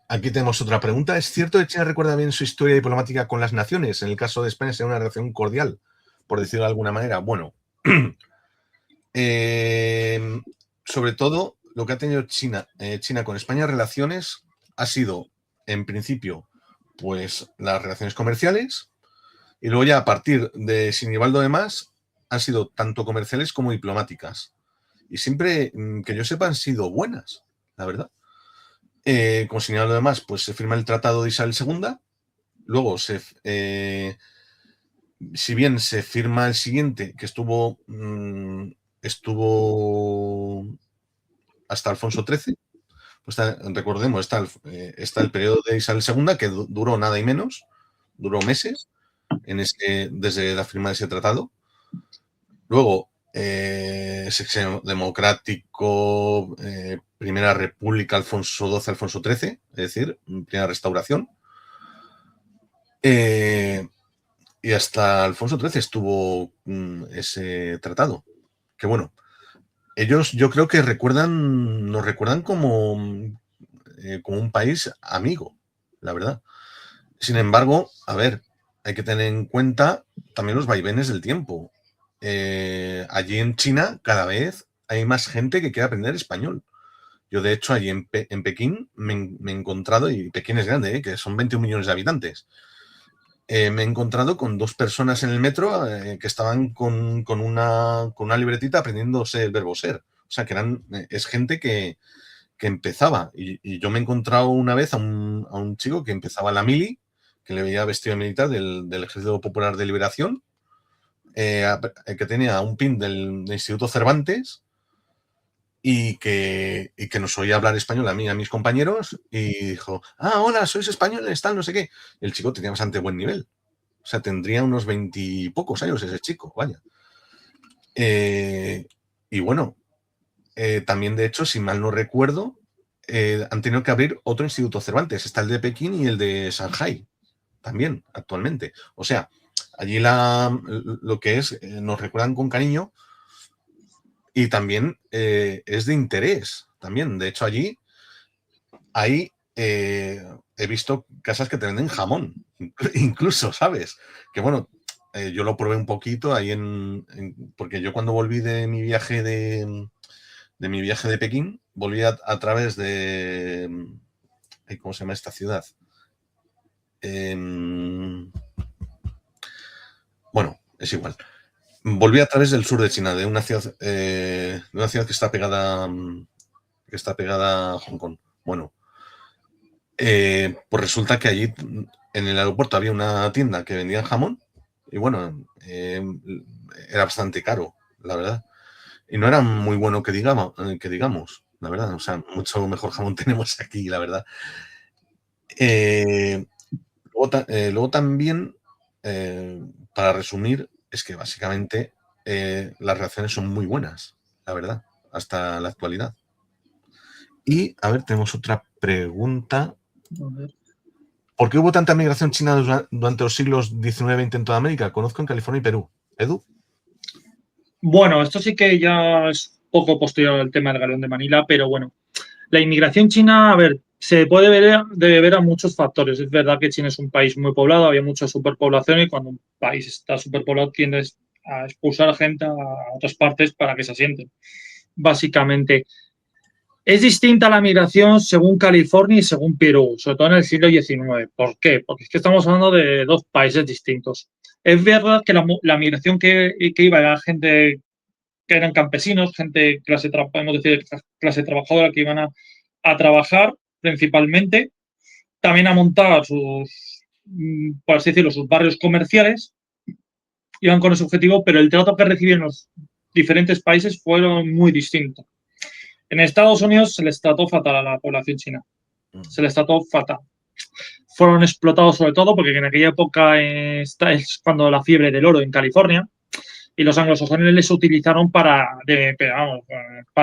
Aquí tenemos otra pregunta. ¿Es cierto que China recuerda bien su historia diplomática con las naciones? En el caso de España sería una relación cordial, por decirlo de alguna manera. Bueno, sobre todo lo que ha tenido China con España relaciones ha sido, en principio, pues las relaciones comerciales, y luego ya a partir de Sinibaldo de más han sido tanto comerciales como diplomáticas. Y siempre, que yo sepa, han sido buenas, la verdad. Como señalado además, pues se firma el Tratado de Isabel II, luego si bien se firma el siguiente, que estuvo hasta Alfonso XIII, pues recordemos, está el periodo de Isabel II, que duró nada y menos, duró meses desde la firma de ese tratado. Luego, Sexenio Democrático, Primera República, Alfonso XII, Alfonso XIII, es decir, Primera Restauración. Y hasta Alfonso XIII estuvo ese tratado. Que bueno, ellos yo creo que nos recuerdan como un país amigo, la verdad. Sin embargo, a ver, hay que tener en cuenta también los vaivenes del tiempo. Allí en China cada vez hay más gente que quiere aprender español. Yo, de hecho, allí en Pekín me he encontrado, y Pekín es grande, que son 21 millones de habitantes, me he encontrado con dos personas en el metro que estaban con una libretita aprendiéndose el verbo ser. O sea, que es gente que empezaba. Y yo me he encontrado una vez a un chico que empezaba la mili, que le veía vestido de militar del Ejército Popular de Liberación, que tenía un pin del Instituto Cervantes y que nos oía hablar español a mí y a mis compañeros, y dijo: hola, sois españoles, tal, no sé qué. El chico tenía bastante buen nivel. O sea, tendría unos 20 y pocos años ese chico, vaya. Y bueno, también, de hecho, si mal no recuerdo, han tenido que abrir otro Instituto Cervantes. Está el de Pekín y el de Shanghái, también, actualmente. O sea, allí lo que es, nos recuerdan con cariño, y también es de interés, también. De hecho, allí hay, he visto casas que te venden jamón, incluso, ¿sabes? Que bueno, yo lo probé un poquito ahí porque yo cuando volví de mi viaje de Pekín, volví a través de, ¿cómo se llama esta ciudad? Bueno, es igual. Volví a través del sur de China, de una ciudad que está pegada a Hong Kong. Bueno, pues resulta que allí en el aeropuerto había una tienda que vendía jamón, y bueno, era bastante caro, la verdad. Y no era muy bueno que digamos, la verdad. O sea, mucho mejor jamón tenemos aquí, la verdad. Luego también, para resumir, es que básicamente las relaciones son muy buenas, la verdad, hasta la actualidad. Y, a ver, tenemos otra pregunta. A ver. ¿Por qué hubo tanta migración china durante los siglos XIX y XX en toda América? Conozco en California y Perú. ¿Edu? Bueno, esto sí que ya es poco posterior al tema del Galeón de Manila, pero bueno, la inmigración china, a ver, se puede deber a muchos factores. Es verdad que China es un país muy poblado, había mucha superpoblación y cuando un país está superpoblado tiendes a expulsar a gente a otras partes para que se asienten. Básicamente, es distinta la migración según California y según Perú, sobre todo en el siglo XIX. ¿Por qué? Porque es que estamos hablando de dos países distintos. Es verdad que la migración que iba era gente que eran campesinos, gente podemos decir clase trabajadora que iban a trabajar principalmente, también a montar por así decirlo, sus barrios comerciales, iban con ese objetivo, pero el trato que recibieron los diferentes países fueron muy distintos. En Estados Unidos se les trató fatal a la población china, se les trató fatal. Fueron explotados sobre todo porque en aquella época es cuando la fiebre del oro en California, y los anglosajones les utilizaron para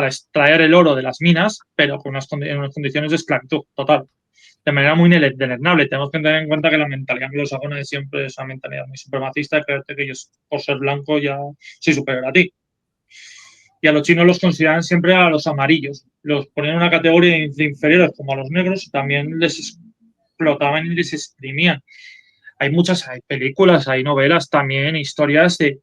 extraer el oro de las minas, pero con unas condiciones de esclavitud total, de manera muy deleznable. Tenemos que tener en cuenta que la mentalidad anglosajona siempre es una mentalidad muy supremacista, de creerte que ellos, por ser blanco, ya soy superior a ti. Y a los chinos los consideraban siempre a los amarillos, los ponían en una categoría de inferiores como a los negros, y también les explotaban y les exprimían. Hay películas, hay novelas, también historias de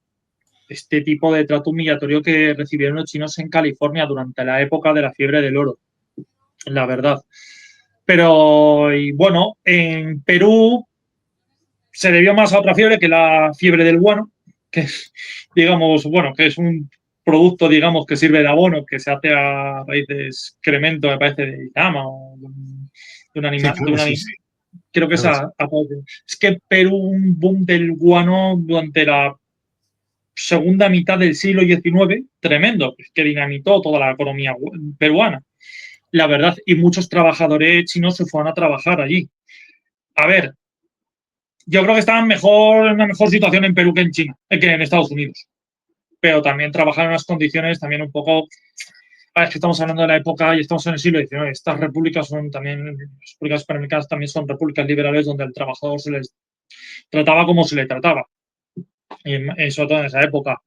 este tipo de trato humillatorio que recibieron los chinos en California durante la época de la fiebre del oro, la verdad. Pero, y bueno, en Perú se debió más a otra fiebre que la fiebre del guano, que es, digamos, bueno, que es un producto, digamos, que sirve de abono, que se hace a raíz de excremento, me parece, de llama o de un animal. Sí, creo que sí, sí. Creo que creo que sí. es que Perú, un boom del guano durante la segunda mitad del siglo XIX, tremendo, que dinamitó toda la economía peruana, la verdad, y muchos trabajadores chinos se fueron a trabajar allí. A ver, yo creo que estaban en una mejor situación en Perú que en China, que en Estados Unidos, pero también trabajaron en unas condiciones también un poco. A ver, que estamos hablando de la época y estamos en el siglo XIX. Estas repúblicas son también, las repúblicas panamericanas también son repúblicas liberales donde el trabajador se les trataba como se le trataba, y sobre todo en esa época.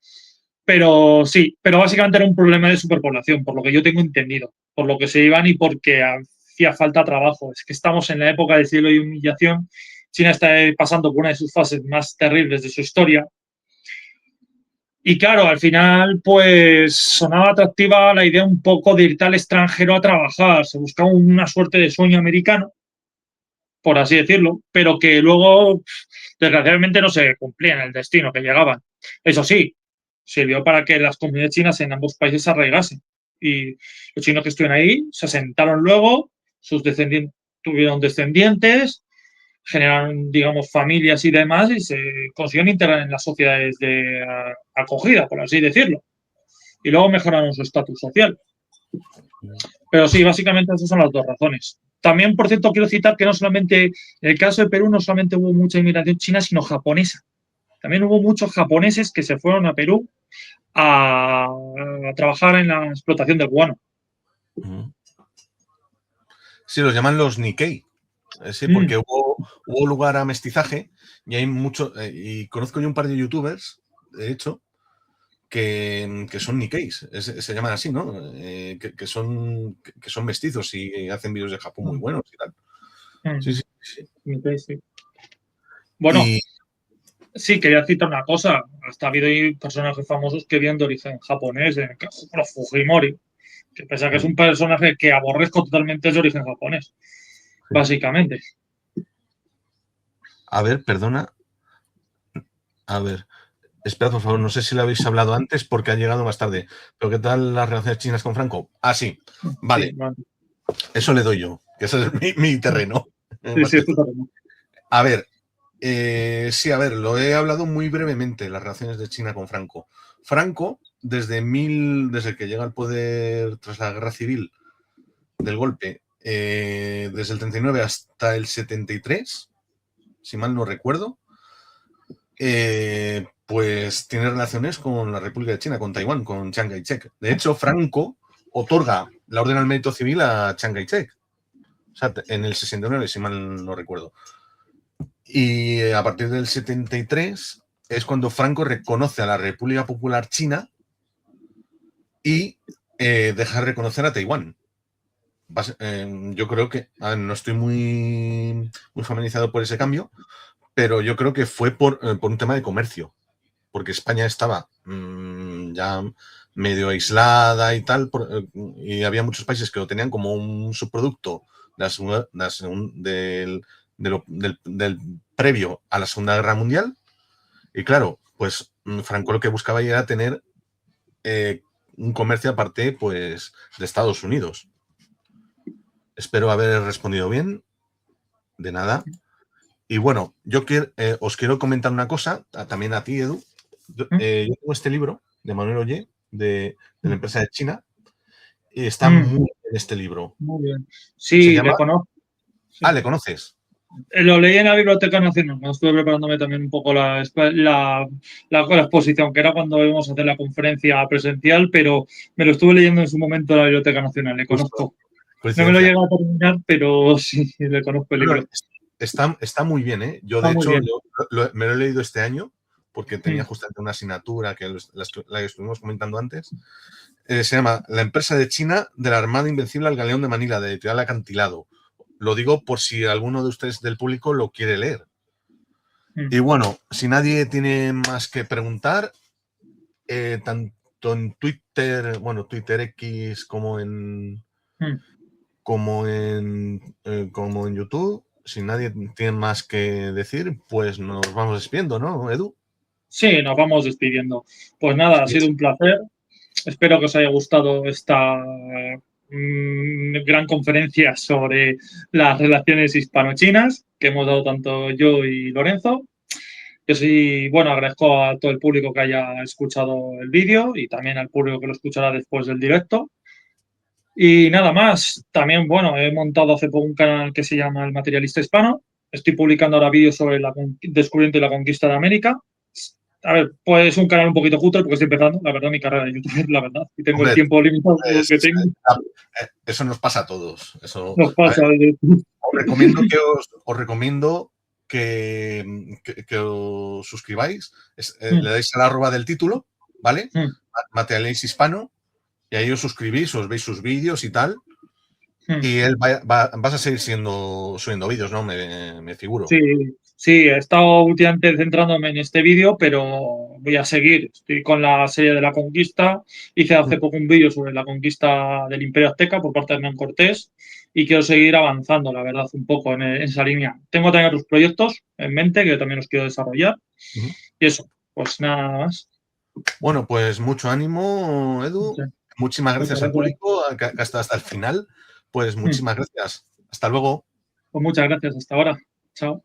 Pero sí, pero básicamente era un problema de superpoblación, por lo que yo tengo entendido, por lo que se iban y porque hacía falta trabajo. Es que estamos en la época del siglo de humillación. China está pasando por una de sus fases más terribles de su historia. Y claro, al final, pues sonaba atractiva la idea un poco de irte al extranjero a trabajar. Se buscaba una suerte de sueño americano, por así decirlo, pero que luego, desgraciadamente, no se cumplía en el destino que llegaban. Eso sí, sirvió para que las comunidades chinas en ambos países se arraigasen. Y los chinos que estuvieron ahí se asentaron luego, sus descendientes tuvieron descendientes, generaron, digamos, familias y demás, y se consiguieron integrar en las sociedades de acogida, por así decirlo. Y luego mejoraron su estatus social. Pero sí, básicamente esas son las dos razones. También, por cierto, quiero citar que no solamente, en el caso de Perú, no solamente hubo mucha inmigración china, sino japonesa. También hubo muchos japoneses que se fueron a Perú a trabajar en la explotación del guano. Sí, los llaman los Nikkei. Sí, porque hubo lugar a mestizaje y hay mucho. Y conozco yo un par de youtubers, de hecho, que son Nikkeis, se llaman así, ¿no? Que son mestizos y hacen vídeos de Japón muy buenos y tal. Sí. Sí. Bueno, sí, quería citar una cosa. Hasta ha habido personajes famosos que vienen de origen japonés, en el caso de Fujimori, que pese a que es un personaje que aborrezco totalmente, es de origen japonés, básicamente. A ver, perdona. A ver, esperad, por favor, no sé si lo habéis hablado antes porque ha llegado más tarde. Pero ¿qué tal las relaciones chinas con Franco? Ah, sí. Vale. Sí. Eso le doy yo, que ese es mi terreno. Sí, es tu terreno. A ver, sí, a ver, lo he hablado muy brevemente, las relaciones de China con Franco. Franco, desde que llega al poder tras la guerra civil del golpe, desde el 39 hasta el 73, si mal no recuerdo, pues tiene relaciones con la República de China, con Taiwán, con Chiang Kai-shek. De hecho, Franco otorga la Orden al Mérito Civil a Chiang Kai-shek. O sea, en el 69, si mal no recuerdo. Y a partir del 73 es cuando Franco reconoce a la República Popular China y deja de reconocer a Taiwán. Yo creo que, no estoy muy familiarizado por ese cambio, pero yo creo que fue por un tema de comercio, porque España estaba ya medio aislada y tal, y había muchos países que lo tenían como un subproducto del previo a la Segunda Guerra Mundial. Y claro, pues Franco lo que buscaba era tener un comercio aparte, pues, de Estados Unidos. Espero haber respondido bien. De nada. Y bueno, yo os quiero comentar una cosa, también a ti, Edu. Yo tengo este libro de Manuel Ollé, de la empresa de China, y está muy bien este libro. Muy bien. Se Sí, llama... le conozco. Sí. ¿le conoces? Lo leí en la Biblioteca Nacional, cuando estuve preparándome también un poco la exposición, que era cuando íbamos a hacer la conferencia presencial, pero me lo estuve leyendo en su momento en la Biblioteca Nacional, le conozco. No me lo he llegado a terminar, pero sí, le conozco el libro. Está muy bien, ¿eh? Yo, de hecho, me lo he leído este año, porque tenía justamente una asignatura que la que estuvimos comentando antes. Se llama La empresa de China de la Armada Invencible al Galeón de Manila, de Editorial Acantilado. Lo digo por si alguno de ustedes del público lo quiere leer. Y bueno, si nadie tiene más que preguntar, tanto en Twitter, bueno, Twitter X, como en YouTube, si nadie tiene más que decir, pues nos vamos despidiendo, ¿no, Edu? Sí, nos vamos despidiendo. Pues nada, ha sido un placer. Espero que os haya gustado esta gran conferencia sobre las relaciones hispano-chinas que hemos dado tanto yo y Lorenzo. Yo sí, bueno, agradezco a todo el público que haya escuchado el vídeo y también al público que lo escuchará después del directo. Y nada más, también, bueno, he montado hace poco un canal que se llama El Materialista Hispano. Estoy publicando ahora vídeos sobre el descubrimiento y la conquista de América. A ver, pues un canal un poquito cutre porque estoy empezando, la verdad, mi carrera de youtuber, la verdad. Y tengo el tiempo limitado que tengo. Eso nos pasa a todos. Eso, nos pasa. Os recomiendo que os suscribáis. Le dais a la arroba del título, ¿vale? Materialista Hispano. Y ahí os suscribís, os veis sus vídeos y tal. Y él vas a seguir subiendo vídeos, ¿no? Me figuro. Sí, he estado últimamente centrándome en este vídeo, pero voy a seguir. Estoy con la serie de la conquista. Hice hace poco un vídeo sobre la conquista del Imperio Azteca por parte de Hernán Cortés y quiero seguir avanzando, la verdad, un poco en esa línea. Tengo también otros proyectos en mente que también los quiero desarrollar. Y eso, pues nada más. Bueno, pues mucho ánimo, Edu. Sí. Muchísimas gracias al público que ha estado hasta el final. Pues muchísimas gracias. Hasta luego. Pues muchas gracias. Hasta ahora. Chao.